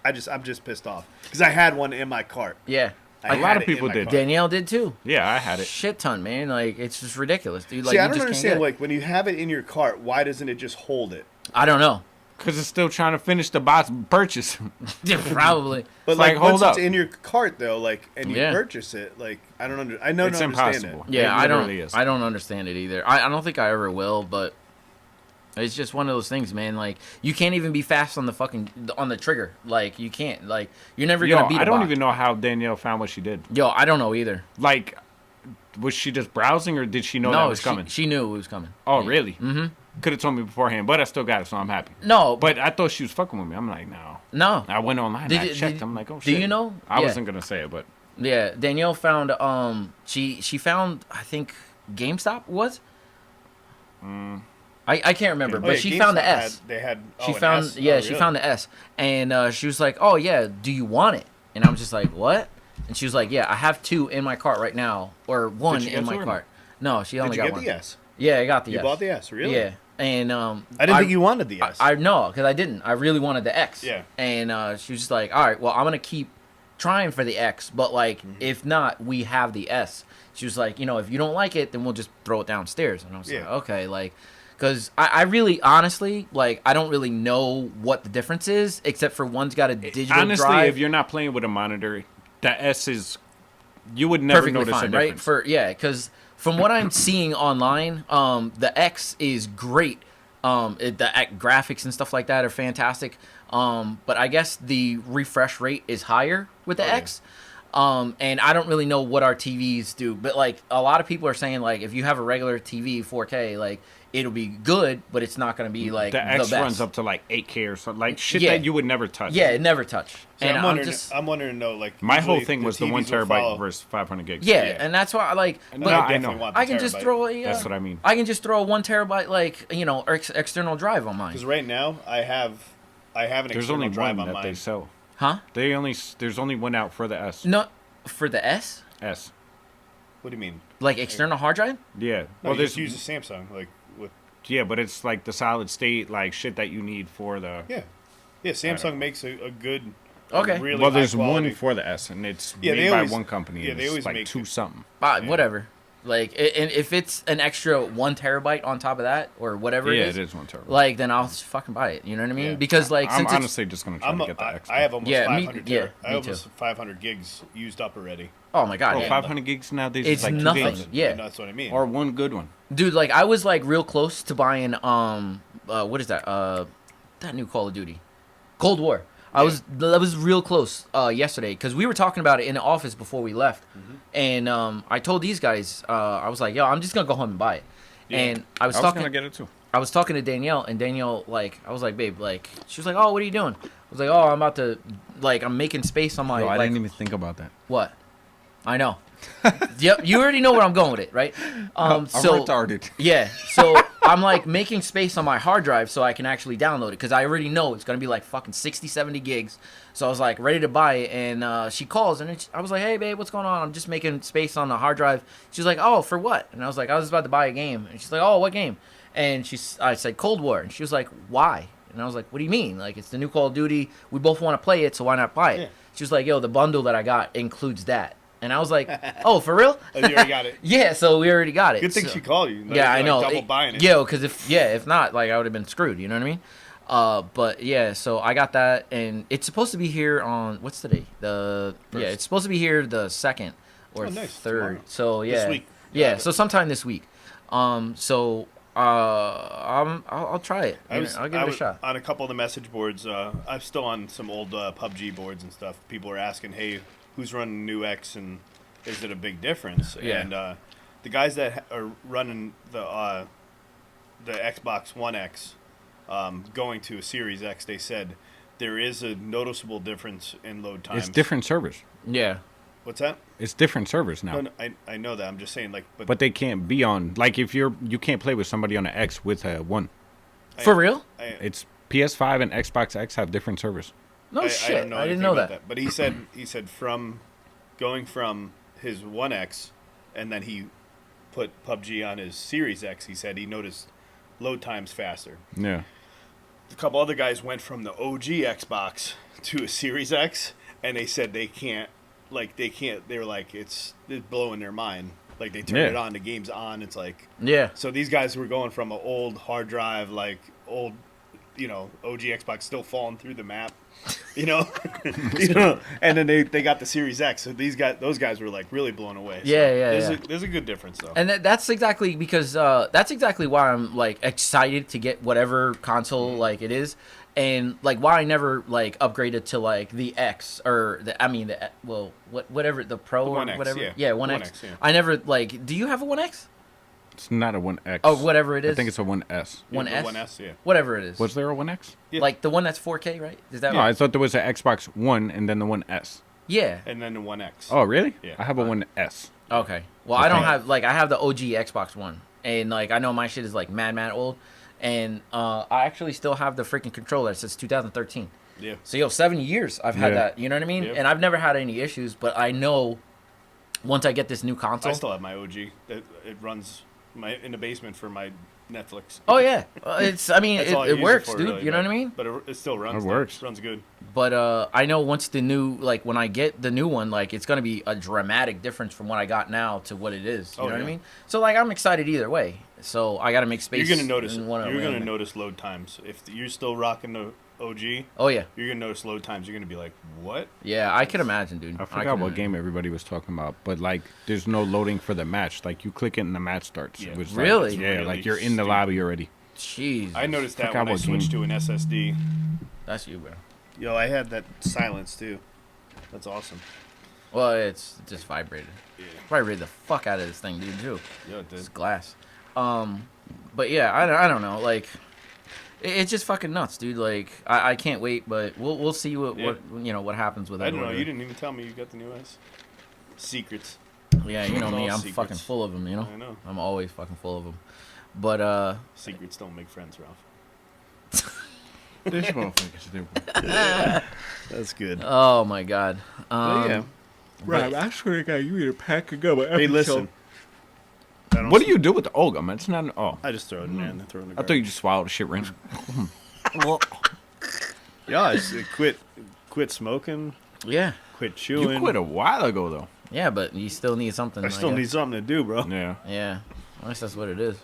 I'm just pissed off because I had one in my cart. Yeah. I A lot had of it in people my did. cart. Danielle did too. Yeah, I had it. Shit ton, man. Like it's just ridiculous, dude. Like See, I you don't just understand. can't Like when you have it in your cart, why doesn't it just hold it? I don't know. Because it's still trying to finish the bot's purchase. Yeah, probably. But It's like, like, hold once up. it's in your cart though, like, and you Yeah. purchase it, like, I don't I don't It's understand impossible. it. Yeah, It I don't. literally is. I don't understand it either. I don't think I ever will, but it's just one of those things, man. Like you can't even be fast on the trigger. Like you can't. Like you're never Yo, gonna beat. I don't bot. even know how Danielle found what she did. Yo, I don't know either. Like, was she just browsing or did she know that No, was coming? she knew it was coming. Oh, really? Mm-hmm. Could have told me beforehand, but I still got it, so I'm happy. No, But I thought she was fucking with me. I'm like, no. no. I went online, Did I you- checked. did- I'm like, oh, do shit. you know? I Yeah. wasn't going to say it, but Yeah, Danielle found. She found. I think GameStop was. I can't remember, Oh, but yeah, she found the GameStop S. They had. She an found S? yeah, Oh, she really? found the S, and she was like, "Oh yeah, do you want it?" And I was just like, "What?" And she was like, "Yeah, I have 2 in my cart right now, or 1 you in get my 2 or cart." No, she only Did you got get 1. the S? Yeah, I got the You S. bought the S, really? Yeah, and I didn't think you wanted the S. I know, because I didn't. I really wanted the X. Yeah. And she was just like, "All right, well, I'm gonna keep trying for the X, but like, if not, we have the S." She was like, "You know, if you don't like it, then we'll just throw it downstairs." And I was Yeah. like, "Okay, like." Because I really, honestly, like, I don't really know what the difference is, except for one's got a digital Honestly, drive. if you're not playing with a monitor, the S is you would never Perfectly notice fine, a difference. right? Because from what I'm seeing online, the X is great. Graphics and stuff like that are fantastic. But I guess the refresh rate is higher with the X. And I don't really know what our TVs do, but like a lot of people are saying, like if you have a regular TV 4K, like it'll be good, but it's not going to be like The X best. runs up to like 8K or something, like shit Yeah. that you would never touch. Yeah, it never touch. So And I'm wondering though, like My whole usually thing the was the TVs 1 will terabyte follow- versus 500 gigs. yeah, Yeah. and that's why I like. No, But I definitely know. want the I can just terabyte. throw a. That's what I mean. I can just throw a 1 terabyte, like external drive on mine. Because right now I have an There's external only drive one on that they mine. sell. Huh? There's only one out for the S. No, for the S, S. What do you mean? like external hard drive. Yeah. No, Well, you there's just use a Samsung, like with yeah, but it's like the solid state, like shit that you need for the. yeah. Samsung makes a good. Okay. Really Well, there's high quality. one for the S, and it's Yeah, made they by always- one company. yeah, and they it's always like make 2 it. something. Whatever. Like, and if it's an extra 1 terabyte on top of that, or whatever Yeah, it is, it is 1 terabyte. like, then I'll just fucking buy it. You know what I mean? Yeah. Because like, I'm since it's, honestly just gonna try to get the X. I have almost Yeah, me- 500. yeah, I me almost too. 500 gigs used up already. oh my god, Oh, yeah. 500 gigs nowadays It's is like 2 nothing. games. Yeah. And that's what I mean. Or one good one. Dude, like I was like real close to buying what is that? That new Call of Duty, Cold War. I was real close yesterday because we were talking about it in the office before we left, and I told these guys I was like, yo, I'm just gonna go home and buy it. Yeah. And I was I was talking. gonna get it too. I was talking to Danielle, and Danielle, like, I was like, babe, like, she was like, oh, what are you doing? I was like, oh, I'm about to, like, I'm making space on my, Yo, I like, didn't even think about that. what? I know. Yep, you already know where I'm going with it, right? I'm So retarded. yeah, so I'm like making space on my hard drive so I can actually download it because I already know it's gonna be like fucking 60, 70 gigs. So I was like ready to buy it, and she calls, and I was like, hey babe, what's going on? I'm just making space on the hard drive. She's like, oh, for what? And I was like, I was about to buy a game, and she's like, oh, what game? And I said Cold War, and she was like, why? And I was like, what do you mean? Like, it's the new Call of Duty. We both want to play it, so why not buy it? Yeah. She was like, yo, the bundle that I got includes that. And I was like, oh, for real? Oh, you already got it. Yeah, so we already got it. Good thing So- she called you. yeah, I Like, know. Double buying it. Yeah, because if not, like I would have been screwed. You know what I mean? But yeah, so I got that, and it's supposed to be here on what's today? First. It's supposed to be here the 2nd or Oh, nice. 3rd. Tomorrow. So yeah, This week. Yeah, Yeah. so sometime this week. I'll try it. I'll give it a shot. On a couple of the message boards. I'm still on some old PUBG boards and stuff. People are asking, hey, who's running new X, and is it a big difference? Yeah. And the guys that are running the Xbox One X, going to a Series X, they said there is a noticeable difference in load times. It's different servers. Yeah. What's that? It's different servers now. No, I know that. I'm just saying, like, But they can't be on. Like if you can't play with somebody on an X with a one. For real? It's PS5 and Xbox X have different servers. No shit. don't know I didn't anything know about that. But he said from going from his One X, and then he put PUBG on his Series X. He said he noticed load times faster. Yeah. A couple other guys went from the OG Xbox to a Series X, and they said they can't. They were like, it's blowing their mind. Like they turn Yeah. it on, the game's on. It's like, Yeah. so these guys were going from an old hard drive, like old, OG Xbox still falling through the map, you know, and then they got the Series X. So those guys were like really blown away. So Yeah. there's a good difference though. And that's exactly because that's exactly why I'm like excited to get whatever console like it is, and like why I never like upgraded to like the X or whatever the Pro The or One X, whatever. yeah. One One X. X, yeah. I never like. Do you have a One X? It's not a 1X. Oh, whatever it is. I think it's a 1S. One The S. One S, yeah. Whatever it is. Was there a 1X? Yeah. Like the one that's 4K, right? Is that No, right? I thought there was an Xbox One and then the 1S. Yeah. And then the One X. Oh, really? Yeah. I have a 1S. Okay. Well, I don't Okay. have I have the OG Xbox One, and like I know my shit is like mad old, and I actually still have the freaking controller since 2013. Yeah. So 7 years I've had Yeah. that. You know what I mean? Yep. And I've never had any issues, but I know once I get this new console. I still have my OG. It runs in the basement for my Netflix. Oh yeah, it's. I mean, That's all I use it works, for, dude. really, You know but- what I mean? But it still runs. It works. Runs good. But I know once the new, like when I get the new one, like it's gonna be a dramatic difference from what I got now to what it is. You know what I yeah. mean? So like I'm excited either way. So I gotta make space. You're gonna notice it. in one of You're them. gonna notice load times. If you're still rocking the OG, Oh yeah, you're gonna notice load times. You're gonna be like, what? yeah. I can imagine, dude. I can forgot what imagine. game everybody was talking about, but like, there's no loading for the match. Like, you click it and the match starts. Yeah. It was Really? Like, yeah, Really like you're in the stupid. lobby already. Jeez, I noticed that Forgot when I what switched game. to an SSD. that's you, bro. Yo, I had that silence too. That's awesome. Well, it's just vibrated. Yeah. Vibrated the fuck out of this thing, dude. Too. Yo, it did. It's glass. But yeah, I don't know. Like, it's just fucking nuts, dude. Like, I can't wait, but we'll see what what happens with it. I don't know. or You whatever. didn't even tell me you got the new S. Secrets. Yeah, you know me. All I'm secrets. fucking full of them. You know. I know. I'm always fucking full of them. But Secrets don't make friends, Ralph. This motherfucker's do. That's good. oh my god. Yeah. Right, I swear to God, you eat a pack of gum. Hey, listen. I don't What do you do with the old gum? It's not. Oh, I just throw it in there and then throw it in the I thought you just swallowed the shit right. Yeah, I quit smoking, Yeah. quit chewing. You quit a while ago, though. Yeah, but you still need something. I still guess. need something to do, bro. Yeah. Yeah. I guess that's what it is.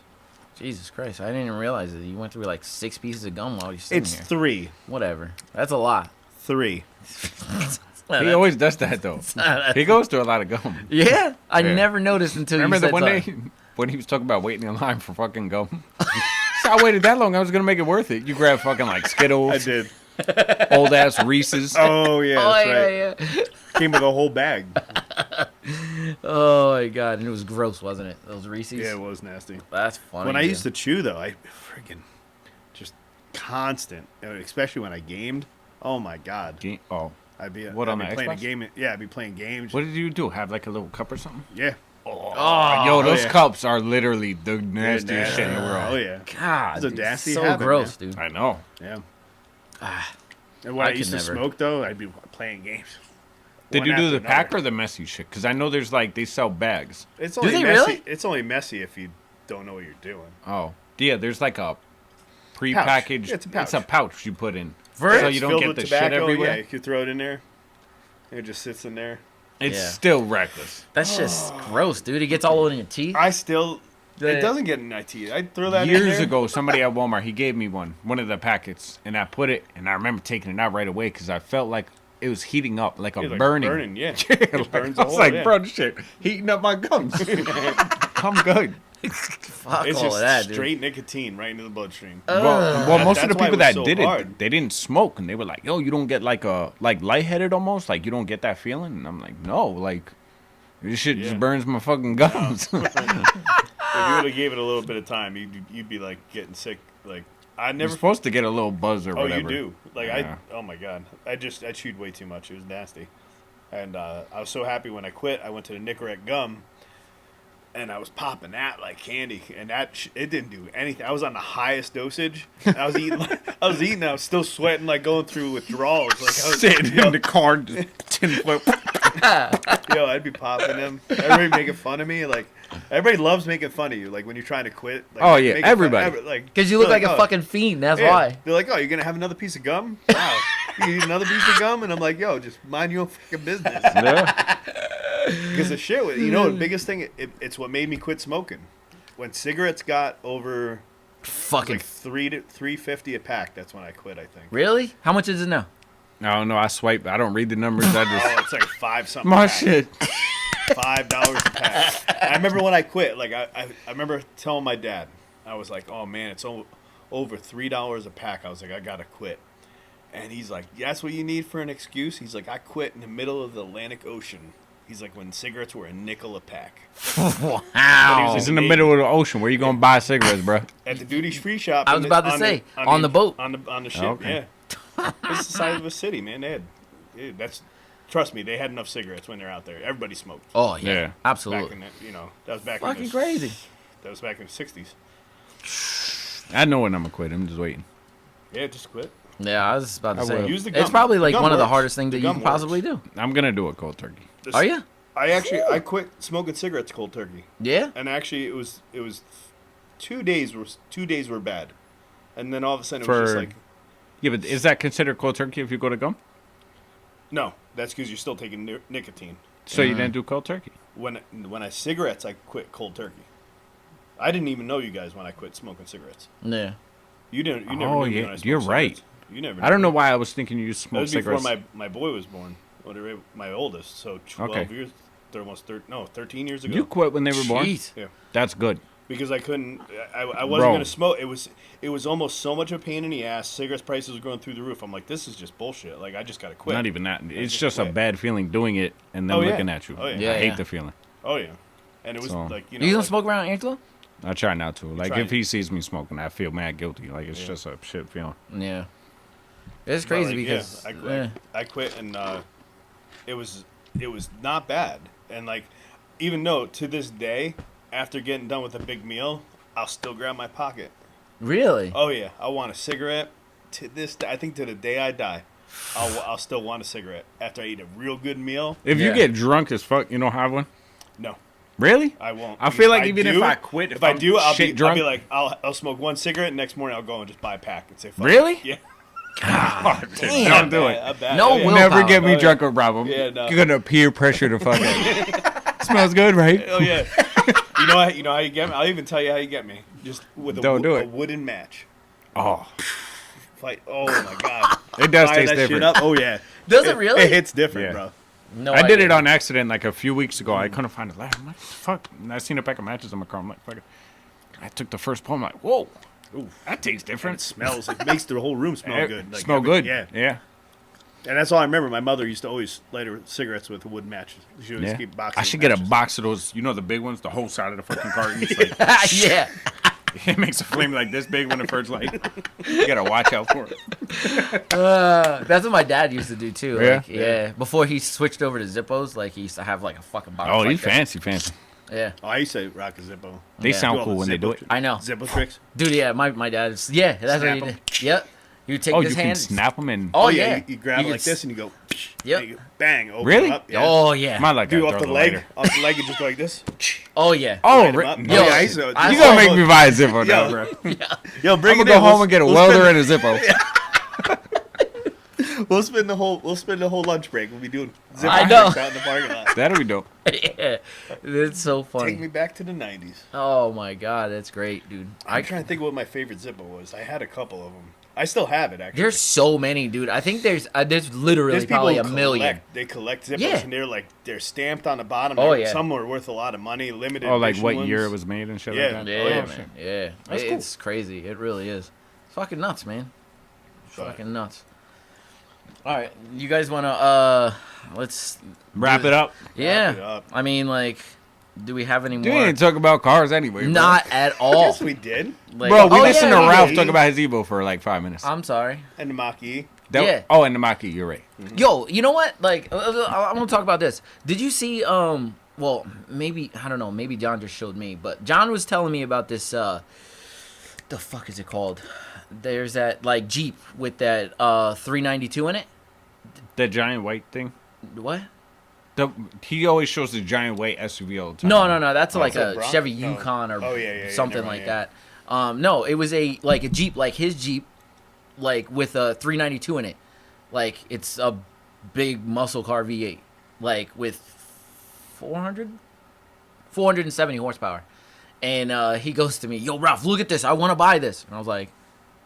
Jesus Christ, I didn't even realize it. You went through like 6 pieces of gum while you're sitting It's here. 3. Whatever. That's a lot. 3. He always does that, though. He goes through a lot of gum. Yeah, I Yeah. never noticed until Remember you the said one day something. when he was talking about waiting in line for fucking gum? So I waited that long, I was going to make it worth it. You grab fucking like Skittles, I did. old ass Reese's. Oh, yeah, Oh that's yeah, right. yeah. Came with a whole bag. Oh my god, and it was gross, wasn't it? Those Reese's. Yeah, it was nasty. That's funny. When I dude. used to chew, though, I friggin' just constant, especially when I gamed. Oh, my God. Oh. I'd be, What, I'd on be the playing Xbox? a game. Yeah, I'd be playing games. What did you do? Have like a little cup or something? Yeah. Oh, Yo, those yeah. cups are literally the nastiest shit in the world. Oh, yeah. God, It's a dude, nasty so habit, gross, man. dude. I know. Yeah. Ah, And when I I, used could to never. smoke, though, I'd be playing games. Did One you do after the pack another. or the messy shit? Because I know there's like, they sell bags. It's Do only they messy. really? It's only messy if you don't know what you're doing. Oh. Yeah, there's like a pre-packaged. Yeah, it's a pouch. pouch you put in. For So it? you don't Filled get with the tobacco, shit everywhere? Yeah, you could throw it in there. It just sits in there. It's Yeah. still reckless. that's just gross, dude. It gets all over your teeth. I still. Yeah. It doesn't get in my teeth. I throw that in Years there. ago, somebody at Walmart, he gave me one of the packets, and I put it, and I remember taking it out right away because I felt like it was heating up, like a Yeah, like burning. yeah. Yeah, It like, burns I a was hole, like, yeah. bro, this shit heating up my gums. I'm good. Fuck It's all just of that, dude. straight nicotine right into the bloodstream. Well, most of That's the why it people was that so did hard. it, they didn't smoke, and they were like, "Yo, you don't get like lightheaded almost, like you don't get that feeling." And I'm like, "No, like this shit Yeah. just burns my fucking gums." If you would have gave it a little bit of time, you'd be like getting sick. Like I You're never. supposed to get a little buzz or Oh, whatever. you do. Like Yeah. oh my god, I chewed way too much. It was nasty, and I was so happy when I quit. I went to the Nicorette gum, and I was popping that like candy, and it didn't do anything. I was on the highest dosage. I was eating. I was still sweating, like going through withdrawals. Like I was Sitting in the car, just 10 foot. Yo, I'd be popping them. Everybody making fun of me. Like everybody loves making fun of you. Like when you're trying to quit. Like, Oh, yeah, making fun- everybody. like Because you look they're like a oh, fucking fiend. That's yeah. why. They're like, oh, you're gonna have another piece of gum? Wow. You eat another piece of gum? And I'm like, yo, just mind your own fucking business. Yeah. Because the shit, the biggest thing, it's what made me quit smoking. When cigarettes got over Fucking. like $3.50 a pack, that's when I quit. I think. Really? How much is it now? No, I swipe. I don't read the numbers. I just Oh, it's like $5 something. my a pack. shit. $5 a pack. I remember when I quit. Like I remember telling my dad, I was like, "Oh man, it's over $3 a pack." I was like, "I gotta quit," and he's like, "That's what you need for an excuse." He's like, "I quit in the middle of the Atlantic Ocean." He's like, when cigarettes were $0.05 a pack Wow. It's in the middle of the ocean. Where you gonna buy cigarettes, bro? at the duty free shop. I was about to say, on the boat. on the ship. Okay. Yeah, it's the size of a city, man. They had, that's. Trust me, they had enough cigarettes when they're out there. Everybody smoked. Oh yeah, Yeah. Back absolutely. in the, that was back Fucking in the, crazy. That was back in the 60s. I know when I'm gonna quit. I'm just waiting. Yeah, just quit. Yeah, I was about to I say. will. Use the It's gum. probably like The gum one of the works. hardest things The that you gum can possibly do. I'm gonna do a cold turkey. Just- Are you? I quit smoking cigarettes cold turkey, Yeah. and actually it was 2 days were bad, and then all of a sudden it For was just like yeah, but is that considered cold turkey if you go to gum? no, that's because you're still taking nicotine. So you didn't do cold turkey? When I cigarettes, I quit cold turkey. I didn't even know you guys when I quit smoking cigarettes. Yeah. You didn't. You never Oh, knew me yeah, when I smoked you're right. cigarettes. You never. I don't knew know me. why I was thinking you That smoked was before cigarettes. my boy was born. My oldest. So 12 Okay. years. They're almost 13 years ago. You quit when they were born? Jeez. Yeah. That's good. Because I couldn't. I wasn't Bro. going to smoke. It was almost so much of a pain in the ass. Cigarettes prices were going through the roof. I'm like, this is just bullshit. Like I just got to quit. Not even that. It's just just a quit. bad feeling doing it and then Oh, yeah. looking at you. Oh, yeah. Yeah, I hate yeah. the feeling. Oh yeah. And it was So- like You know. don't like- smoke around Angelo? I try not to. Like, Trying. if he sees me smoking, I feel mad guilty. Like, it's Yeah. just a shit feeling. Yeah. It's but, crazy like, because I quit. I quit and it was not bad. And like even though to this day, after getting done with a big meal, I'll still grab my pocket. really. Oh yeah, I want a cigarette. To this, I think to the day I die, I'll still want a cigarette after I eat a real good meal. If Yeah. you get drunk as fuck, you don't have one? No, Really? I won't. I feel like If even if do- I quit, if I I'm do, I'll shit be, I'll be drunk- like, I'll smoke one cigarette. Next morning, I'll go and just buy a pack and say, fuck Really? it. Yeah. Oh, dude, Damn. don't do I it. bet. No Oh, yeah. will- Never willpower. get me Oh, yeah. drunk or problem. Yeah, no. You're gonna peer pressure the fuck out. Smells good, right? Oh yeah. You know how you get me. I'll even tell you how you get me. Just with a, Don't do a it. wooden match. Oh, Fight. Oh my god. it does Fire taste that shit different. up. Oh yeah. Does it really? It hits different, Yeah. bro. No, I did idea. it on accident like a few weeks ago. I couldn't find a lighter. I'm like, fuck. And I seen a pack of matches in my car. I'm like, fuck it. I took the first pull. I'm like, whoa, Ooh. that tastes And different. it smells. It makes the whole room smell good. Like, Smell good. Yeah. Yeah. And that's all I remember. My mother used to always light her cigarettes with a wooden match. She would always Yeah. keep boxes. I should of get a matches. box of those, you know, the big ones, the whole side of the fucking carton. It's like, Yeah. it makes a flame like this big when it first light. You gotta watch out for it. That's what my dad used to do too. Yeah? Like, yeah. Before he switched over to Zippos, like he used to have like a fucking box. Oh, like he's this. fancy. Yeah. Oh, I used to rock a Zippo. They Yeah. sound Do all cool the when they do Zippo it. tr- I know. Zippo tricks. Dude, yeah, my dad's that's Snap what he 'em. did. Yep. You would take Oh, his you can hand. snap them and. Oh yeah. You grab it could like this and you go. Yep. and you bang. Open Really? it up. Yeah. Oh yeah. My like Do I off throw the leg. lighter. Off the leg and just go like this. Oh yeah. Oh, Light 'em ri- up. Yo, Oh, yeah, I used to- I- you gonna make me buy a Zippo now, Yo. bro. Yo, bring I'm it gonna go in. home and get a welder and a Zippo. We'll spend the whole lunch break. We'll be doing Zippo I know. tricks out in the parking lot. That'll be dope. Yeah. It's so funny. Take me back to the 90s. Oh my god, that's great, dude. I'm trying to think of what my favorite Zippo was. I had a couple of them. I still have it, actually. There's so many, dude. I think there's literally There's people probably who a million. They collect Zippos, Yeah. and they're stamped on the bottom. Oh, They're- yeah. Some are worth a lot of money, limited Oh, like edition what ones. year it was made and shit Yeah. like that? Yeah, Oh, yeah, man. Yeah. That's cool. It's crazy. It really is. It's fucking nuts, man. But- Fucking nuts. All right, you guys want to let's Wrap it up. yeah. it up. I mean, like, do we have any You more? didn't talk about cars anyway, bro. Not at all. Yes, we did. Like, Bro, we oh, listened yeah, to we Ralph did. talk about his Evo for like 5 minutes. I'm sorry. And the Mach-E. Yeah. Oh, and the Maki, you're right. Yo, you know what? Like, I'm gonna talk about this. Did you see? Well, maybe I don't know. Maybe John just showed me, but John was telling me about this. The fuck is it called? There's that like Jeep with that 392 in it. The giant white thing. What? He always shows the giant white SUV all the time. No. That's like it's a a Bronco? Chevy No. Yukon or Oh, yeah, something never like mind, that. No, it was a Jeep, like his Jeep, like with a 392 in it. Like it's a big muscle car V8, like with 470 horsepower. And he goes to me, "Yo, Ralph, look at this. I want to buy this." And I was like,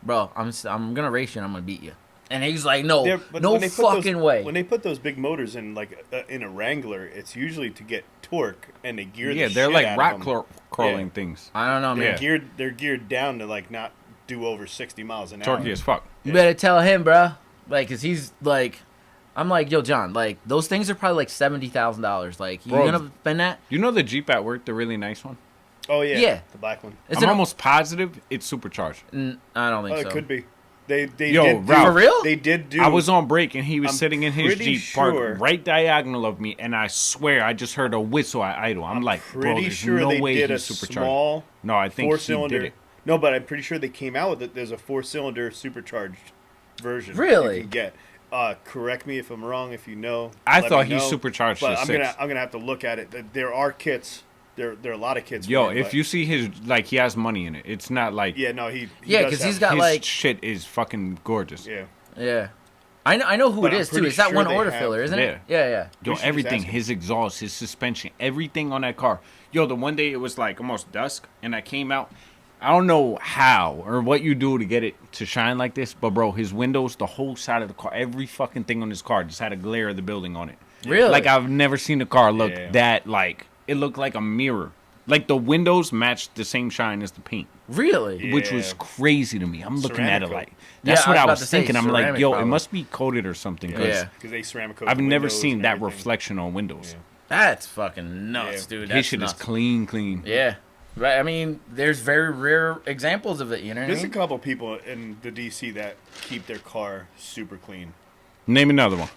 "Bro, I'm gonna race you and I'm gonna beat you." And he's like, "No, Yeah, but no when they put fucking way." When they put those big motors in, like in a Wrangler, it's usually to get torque, and they gear. Yeah, the they're shit like out rock of them. crawling Yeah. things. I don't know, man. Yeah. They're geared down to like not do over 60 miles an hour. Torquey as fuck. You better tell him, bro. Like, cause he's like, I'm like, yo, John. Like, those things are probably like $70,000. Like, you Bro, gonna spend that? You know the Jeep at work, the really nice one? Oh yeah, Yeah. the black one. Is I'm it? almost positive it's supercharged. I don't think Oh, so. it could be. They Yo, did do, Ralph. For real? They did do. I was on break and he was I'm sitting in his pretty Jeep sure- parked right diagonal of me, and I swear I just heard a whistle at idle. I'm like, bro, pretty there's sure no they way did a he's supercharged. small No, I think he four-cylinder. did it. No, but I'm pretty sure they came out with it. There's a 4-cylinder supercharged version. Really? You can get. Correct me if I'm wrong. If you know, I let thought me he know. supercharged But his I'm 6. gonna have to look at it. There are kits. There are a lot of kits. Yo, for it, if but- you see his, like, he has money in it. It's not like yeah, no, he Yeah, does 'cause have- he's got, his like- shit is fucking gorgeous. yeah. Yeah. I know who But it I'm is too. pretty It's that sure one they order have- filler, isn't Yeah. it? Yeah, yeah. Yo, We should just everything, ask him. his exhaust, his suspension, everything on that car. Yo, the one day it was like almost dusk, and I came out. I don't know how or what you do to get it to shine like this, but bro, his windows, the whole side of the car, every fucking thing on his car just had a glare of the building on it. Really? Like I've never seen a car look Yeah. that like it looked like a mirror. Like the windows matched the same shine as the paint, Really? which was Yeah. crazy to me. I'm looking at Ceramic it coat. like that's Yeah, what I I was was about to say, thinking. I'm like, ceramic yo, it probably. must be coated or something. 'Cause Yeah. Because they ceramic coat I've the never windows seen and that everything. reflection on windows. Yeah. That's fucking nuts, Yeah. dude. His That's shit nuts. is clean. Yeah. Right. I mean, there's very rare examples of it. You know what I There's a mean? couple people in the DC that keep their car super clean. Name another one.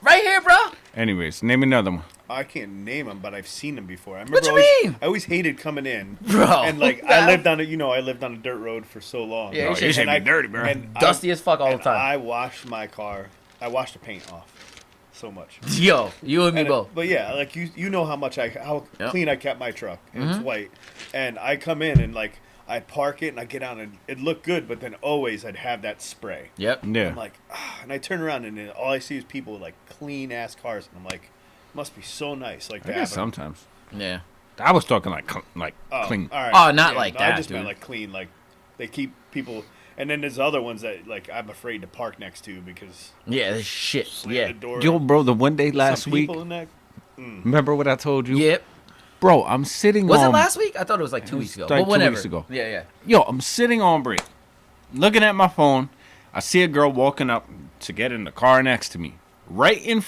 Right here, bro. Anyways, name another one. I can't name them, but I've seen them before. I remember What you mean? I always hated coming in, Bro. and like I lived on a dirt road for so long. Yeah, you No, should- your shit And be dirty, bro. and Dusty as fuck all the and time. I washed my car. I washed the paint off so much. Yo, you and me And, both. but yeah, like you know how Yep. Mm-hmm. clean I kept my truck, and it's white. And I come in and like I park it and I get out and it looked good, but then always I'd have that spray. Yep. Yeah. I'm like, and I turn around and then all I see is people with like clean ass cars, and I'm like, must be so nice, like I to guess have them. sometimes. Yeah. I was talking like Oh, clean. all right. Oh, not like I that, just meant dude. like clean, like they keep people. And then there's other ones that like I'm afraid to park next to because Yeah. This shit. slam Yeah. the door. Yo, bro, the one day Some last week, people in that. remember what I told you? Yep. Bro, I'm sitting Was on... it last week? I thought it was like 2 weeks ago. like but 2 whenever. weeks ago. Yeah, yeah. Yo, I'm sitting on break, looking at my phone. I see a girl walking up to get in the car next to me. Right in...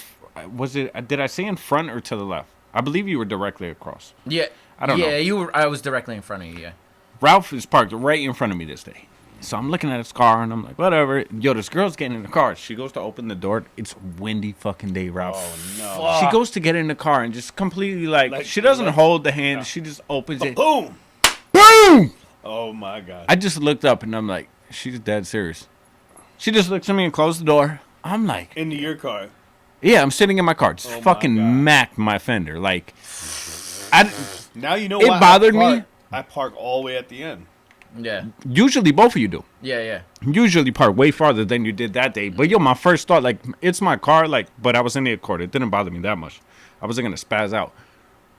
Was it... Did I say in front or to the left? I believe you were directly across. Yeah. I don't know. Yeah, you were. I was directly in front of you. Yeah. Ralph is parked right in front of me this day. So I'm looking at his car and I'm like, whatever. Yo, this girl's getting in the car. She goes to open the door. It's a windy fucking day, Ralph. Oh no! She goes to get in the car and just completely Like- she doesn't like- hold the hand. She just opens it. Boom! Boom! Oh my god! I just looked up and I'm like, she's dead serious. She just looks at me and closed the door. I'm like, Into your car. yeah, I'm sitting in my car. Just Oh my fucking God. macked my fender. Like, I Now you know It why bothered me. I park all the way at the end. Yeah. usually both of you do. Yeah. Yeah. Usually park way farther than you did that day. But yo, my first thought, like, it's my car, like, but I was in the Accord. It didn't bother me that much. I wasn't gonna spaz out.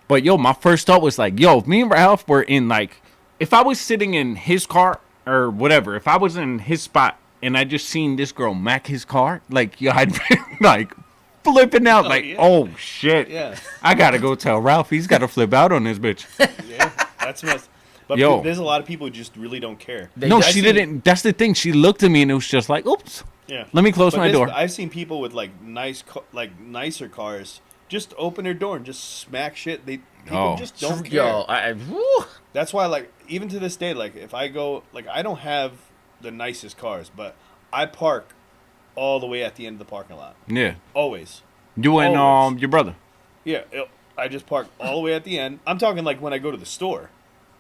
But yo, my first thought was like, yo, if me and Ralph were in like, if I was sitting in his car or whatever, if I was in his spot and I just seen this girl mack his car, like, yo, I'd be like flipping out, like, yeah. oh shit, Yeah. I gotta go tell Ralph he's gotta flip out on this bitch. Yeah, that's what. But Yo. there's a lot of people who just really don't care. No, I've she seen- didn't. That's the thing. She looked at me and it was just like, oops. Yeah. Let me close But my door. I've seen people with like nicer cars just open their door and just smack shit. People Oh. just don't care. Yo, woo. That's why, like, even to this day, like, if I go, like, I don't have the nicest cars, but I park all the way at the end of the parking lot. Yeah. Always. You and Always. your brother. Yeah, I just park all the way at the end. I'm talking like when I go to the store.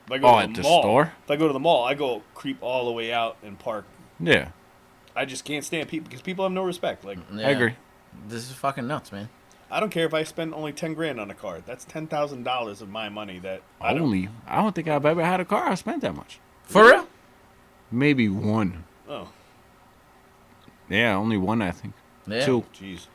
If I go Oh, to at the mall, store? If I go to the mall, I go creep all the way out and park. Yeah. I just can't stand people because people have no respect. Like, Yeah. I agree. This is fucking nuts, man. I don't care if I spend only $10,000 on a car. That's $10,000 of my money that I don't. I don't think I've ever had a car I spent that much. For real? Maybe one. Oh, Yeah, only one, I think. Yeah. Two. jeez.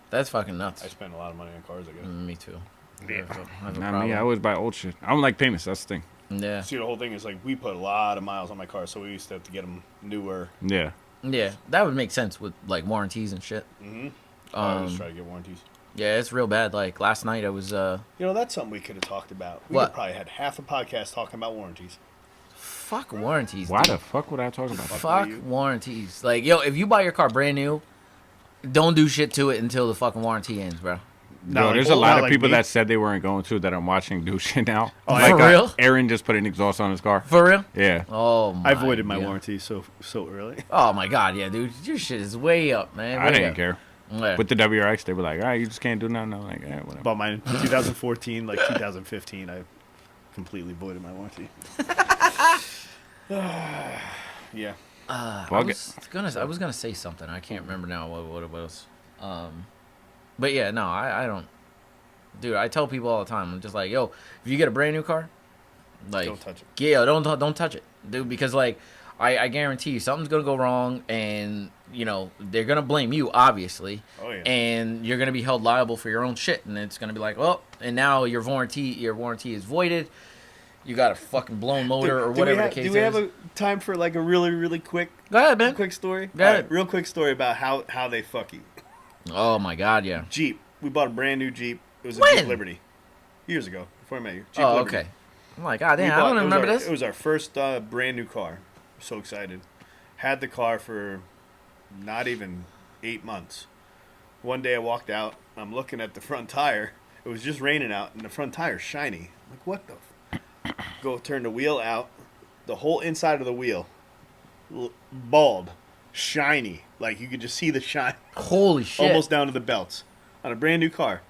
That's fucking nuts. I spend a lot of money on cars, I guess. Me too. Yeah. I have a Not me. problem. I always buy old shit. I don't like payments. That's the thing. Yeah. See, the whole thing is like we put a lot of miles on my car, so we used to have to get them newer. Yeah. Yeah. That would make sense with like warranties and shit. Mm-hmm. I just Um, try to get warranties. yeah, it's real bad. Like last night I was You know, that's something we could have talked about. We What? could probably had half a podcast talking about warranties. fuck warranties. Why dude. the fuck would I talk about that? Fuck you? warranties. Like, yo, if you buy your car brand new, don't do shit to it until the fucking warranty ends, bro. No, like- there's a lot not of like people me. that said they weren't going to that I'm watching do shit now. Oh, for real? Aaron just put an exhaust on his car. For real? Yeah. Oh my I avoided my God. warranty so early. Oh my god, yeah, dude. Your shit is way up, man. I Way didn't up. care. Yeah. With the WRX, they were like, all right, you just can't do nothing. I'm like, yeah, whatever. Bought mine in 2014, like 2015. I completely voided my warranty. Yeah. I Fuck was gonna say something. I can't remember now what it was. But yeah, no, I don't. Dude, I tell people all the time. I'm just like, yo, if you get a brand new car, like, Don't touch it. Yeah, don't touch it, dude, because like, I guarantee you something's gonna go wrong, and they're gonna blame you, obviously. Oh, yeah. And you're gonna be held liable for your own shit, and it's gonna be like, well, and now your warranty is voided. You got a fucking blown motor or whatever the case is. Do we have a time for like a really, really quick, Go ahead, man. quick story? Go ahead. All right, real quick story about how they fuck you. Oh my god, yeah. Jeep. We bought a brand new Jeep. It was a When? Jeep Liberty. Years ago, before I met you. Jeep Oh, Liberty. okay. I'm like, god damn, We I don't bought- remember It this. was our first brand new car. So excited. Had the car for not even 8 months. One day I walked out. I'm looking at the front tire. It was just raining out, and the front tire's shiny. I'm like, what the? Go turn the wheel out. The whole inside of the wheel, bald, shiny. Like you could just see the shine. Holy shit. Almost down to the belts. On a brand new car.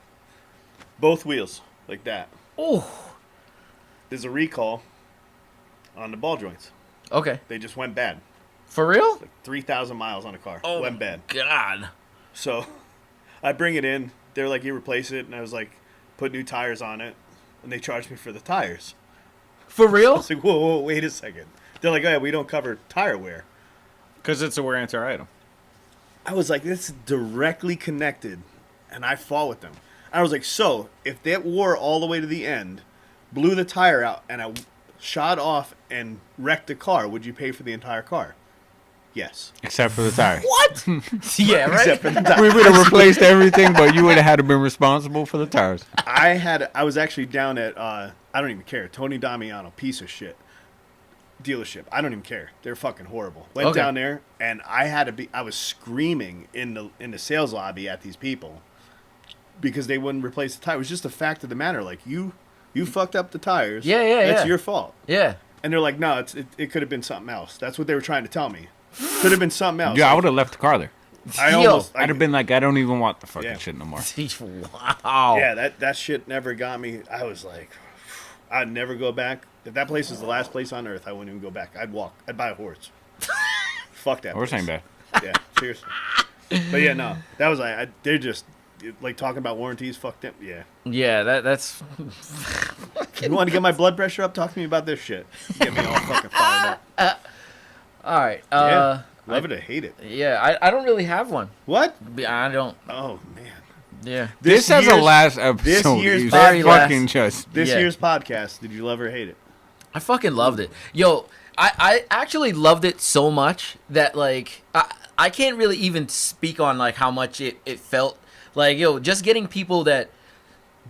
Both wheels, like that. Oh. There's a recall on the ball joints. Okay. They just went bad. For real? Like 3,000 miles on a car. Oh, Went bad. God. So I bring it in. They're like, you replace it. And I was like, put new tires on it. And they charged me for the tires. For I real? was like, whoa, wait a second. They're like, oh, yeah, we don't cover tire wear. Because it's a wear and tear item. I was like, this is directly connected. And I fought with them. I was like, so if that wore all the way to the end, blew the tire out, and I shot off and wrecked the car, would you pay for the entire car? Yes. Except for the tire. What? Yeah, right? Except for the tire. We would have replaced everything, but you would have had to be responsible for the tires. I was actually down at, I don't even care, Tony Damiano, piece of shit, dealership. I don't even care. They're fucking horrible. Went Okay. down there, and I was screaming in the sales lobby at these people because they wouldn't replace the tire. It was just a fact of the matter. Like, you fucked up the tires. Yeah, That's yeah. your fault. Yeah. And they're like, no, it could have been something else. That's what they were trying to tell me. Could have been something else. Yeah, I would have left the car there. I'd have been like, I don't even want the fucking Yeah. shit no more. Wow. Yeah, that shit never got me. I was like, I'd never go back. If that place is the last place on earth, I wouldn't even go back. I'd walk. I'd buy a horse. Fuck that. Horse place. ain't bad. Yeah, seriously. But yeah, no, that was like they're just like talking about warranties. Fuck them. Yeah. Yeah, that's You want to get my blood pressure up? Talk to me about this shit. Get me all fucking fired up. all right. Yeah. Love it or hate it. Yeah, I don't really have one. What? I don't. Oh man. Yeah. This has a year's- last episode. this year's You very fucking last- just. This Yeah. year's podcast. Did you love or hate it? I fucking loved it. Yo, I actually loved it so much that like I can't really even speak on like how much it felt like, yo, just getting people that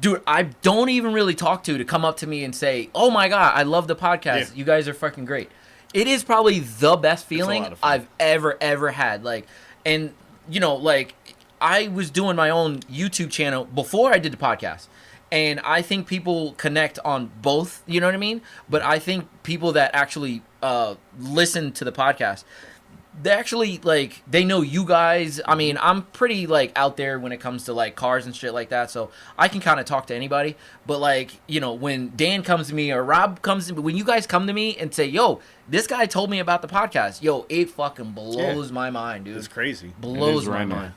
dude, I don't even really talk to come up to me and say, "Oh my god, I love the podcast. Yeah. You guys are fucking great." It is probably the best feeling lot of fun. I've ever had. Like, and like I was doing my own YouTube channel before I did the podcast. And I think people connect on both, you know what I mean? But I think people that actually listen to the podcast, they actually, like, they know you guys. I mean, I'm pretty, like, out there when it comes to, like, cars and shit like that. So I can kind of talk to anybody. But, like, when Dan comes to me or Rob comes to me, when you guys come to me and say, yo, this guy told me about the podcast, yo, it fucking blows my mind, dude. It's crazy. Blows It is my random. mind.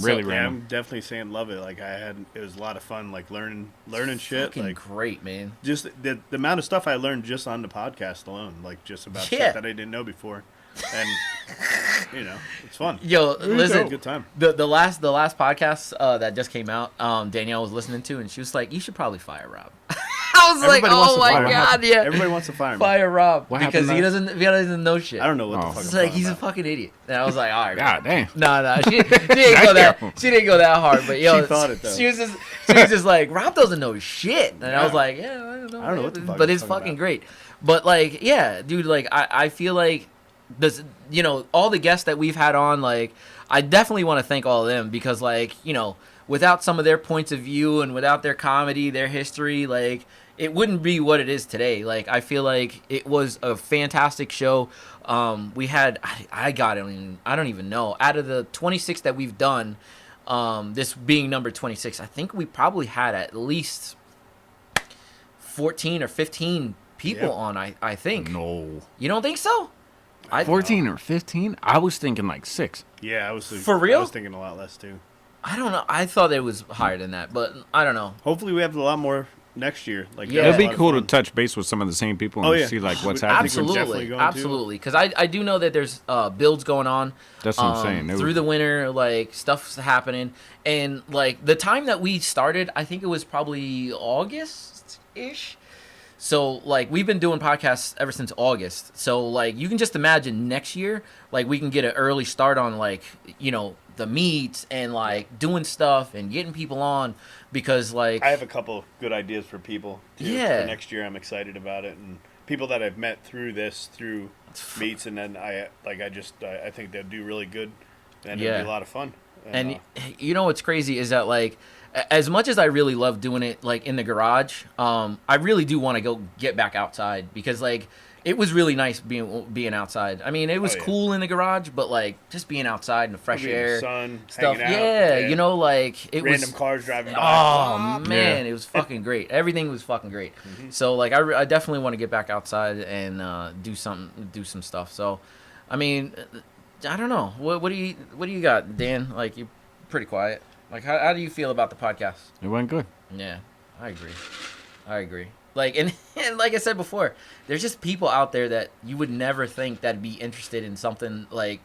Really So- Yeah, random. I'm definitely saying love it. Like it was a lot of fun. Like learning shit. Fucking Like great, man. just the amount of stuff I learned just on the podcast alone. Like just about Yeah. shit that I didn't know before, and it's fun. Yo, listen, Good time. The last podcast that just came out, Danielle was listening to, and she was like, "You should probably fire Rob." I was Everybody like, wants "Oh to my fire god, him. yeah, Everybody wants to fire me. fire Rob What because happened he doesn't know shit." I don't know what the Oh. fuck. It's I'm like talking he's a about. fucking idiot, and I was like, "All right, God damn. no, she didn't go that she didn't go that hard, but yo, She thought it, though. she was just like, Rob doesn't know shit, and I was Yeah. like, yeah, I don't know, I don't know what the fuck but you're it's talking fucking about. great. But like, yeah, dude, like I feel like this, all the guests that we've had on, like, I definitely want to thank all of them because, like, without some of their points of view and without their comedy, their history, like, it wouldn't be what it is today. Like, I feel like it was a fantastic show. We had, I don't even know. Out of the 26 that we've done, this being number 26, I think we probably had at least 14 or 15 people Yeah. on, I think. No. You don't think so? 14 or 15? I was thinking like 6. Yeah, I was For real? I was thinking a lot less too. I don't know. I thought it was higher than that, but I don't know. Hopefully, we have a lot more next year. Like, Yeah. It'd that's a be lot of cool to fun. touch base with some of the same people and Oh, yeah. see like what's I happening. think we're definitely Absolutely, going to. absolutely. Because I do know that there's builds going on. That's what I'm saying. It Through was- the winter, like stuff's happening, and like the time that we started, I think it was probably August ish. So like we've been doing podcasts ever since August. So like you can just imagine next year, like we can get an early start on like the meets and like doing stuff and getting people on because like I have a couple good ideas for people. Too, Yeah. For next year, I'm excited about it, and people that I've met through meets, and then I think they'll do really good, and it'll Yeah. be a lot of fun. And you know what's crazy is that like as much as I really love doing it like in the garage, I really do want to go get back outside because like it was really nice being outside. I mean, it was Oh, yeah. cool in the garage, but like just being outside in the fresh Being in the air, sun, stuff. hanging out, Yeah, like it random was. cars driving by. Oh man, Yeah. it was fucking great. Everything was fucking great. Mm-hmm. So like I definitely want to get back outside and do some stuff. So, I mean, I don't know. What do you got, Dan? Like you're pretty quiet. Like how do you feel about the podcast? It went good. Yeah, I agree. Like and like I said before, there's just people out there that you would never think that'd be interested in something like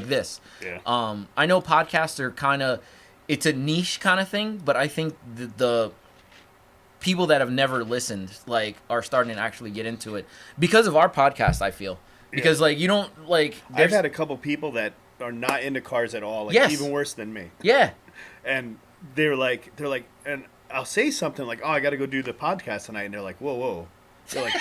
this. Yeah. I know podcasts are kind of it's a niche kind of thing, but I think the people that have never listened like are starting to actually get into it because of our podcast. I feel because like you don't like I've there's- had a couple people that are not into cars at all. Like Yes. even worse than me. yeah. And they're like, and I'll say something like, "Oh, I got to go do the podcast tonight," and they're like, "Whoa." They're like,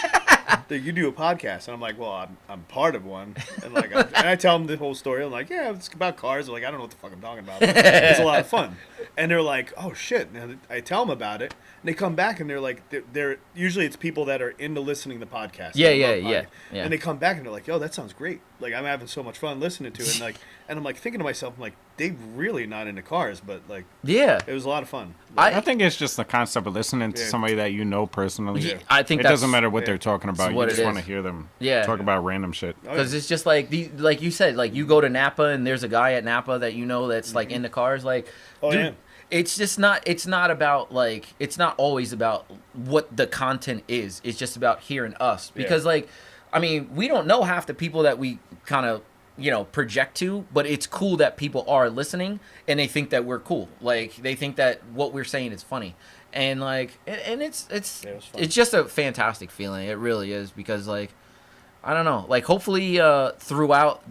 "You do a podcast?" And I'm like, "Well, I'm part of one." And like, and I tell them the whole story. I'm like, "Yeah, it's about cars." They're like, "I don't know what the fuck I'm talking about." But it's a lot of fun. And they're like, "Oh shit!" And I tell them about it, and they come back and they're like, they're usually it's people that are into listening to podcasts. Yeah, They love yeah. podcasts. Yeah. And they come back and they're like, "Yo, that sounds great! Like I'm having so much fun listening to it." And I'm like thinking to myself, I'm like, they really not into cars, but like Yeah. it was a lot of fun. I think it's just the concept of listening to Yeah. somebody that you know personally. Yeah, I think it that's- doesn't matter what yeah. they're talking about. You what just it want to is. hear them Yeah. talk about random shit. Oh, Because it's just like like you said, like you go to Napa and there's a guy at Napa that you know that's like into cars. Like, Oh, dude, yeah. it's just not. It's not about like. It's not always about what the content is. It's just about hearing us. Because like, I mean, we don't know half the people that we kind of project to, but it's cool that people are listening and they think that we're cool. Like they think that what we're saying is funny. And like, and it's Yeah, it was fun. it's just a fantastic feeling. It really is because like. I don't know. Like, hopefully, throughout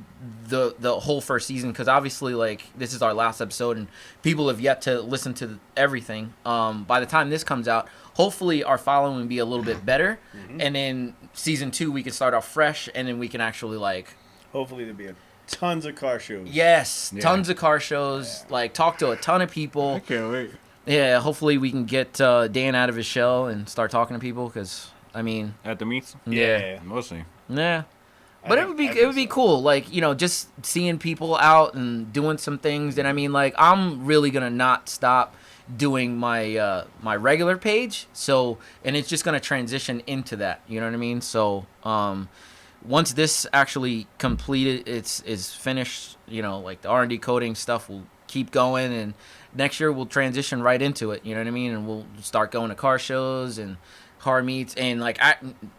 the whole first season, because obviously, like, this is our last episode, and people have yet to listen to everything. By the time this comes out, hopefully, our following will be a little bit better, and then season 2 we can start off fresh, and then we can actually like, Hopefully there'll be tons of car shows. yes, Yeah. tons of car shows, like talk to a ton of people. can't wait. Yeah, hopefully we can get Dan out of his shell and start talking to people, because I mean, At the meets? yeah. Mostly. Yeah. I But think- I it think would be so. cool, like, just seeing people out and doing some things. And I mean, like, I'm really gonna not stop doing my my regular page. So, and it's just gonna transition into that. You know what I mean? So, once this actually completed, is finished. Like the R&D coding stuff will keep going, and next year we'll transition right into it. You know what I mean? And we'll start going to car shows and car meets, and like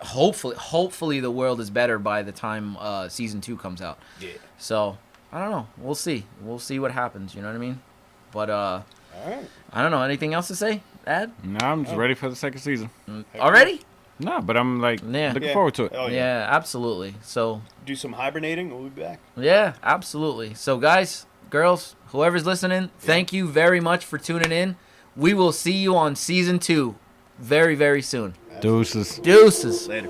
hopefully the world is better by the time season 2 comes out. Yeah. So I don't know. We'll see what happens. You know what I mean? But All right. I don't know. Anything else to say, Ad? No, I'm just ready for the second season. Already? No, but I'm like Yeah. looking Yeah. forward to it. Oh, Yeah, absolutely. So Do some hibernating. We'll be back. yeah, absolutely. So guys, girls, whoever's listening, thank you very much for tuning in. We will see you on season 2 very, very soon. Deuces. Deuces. Later.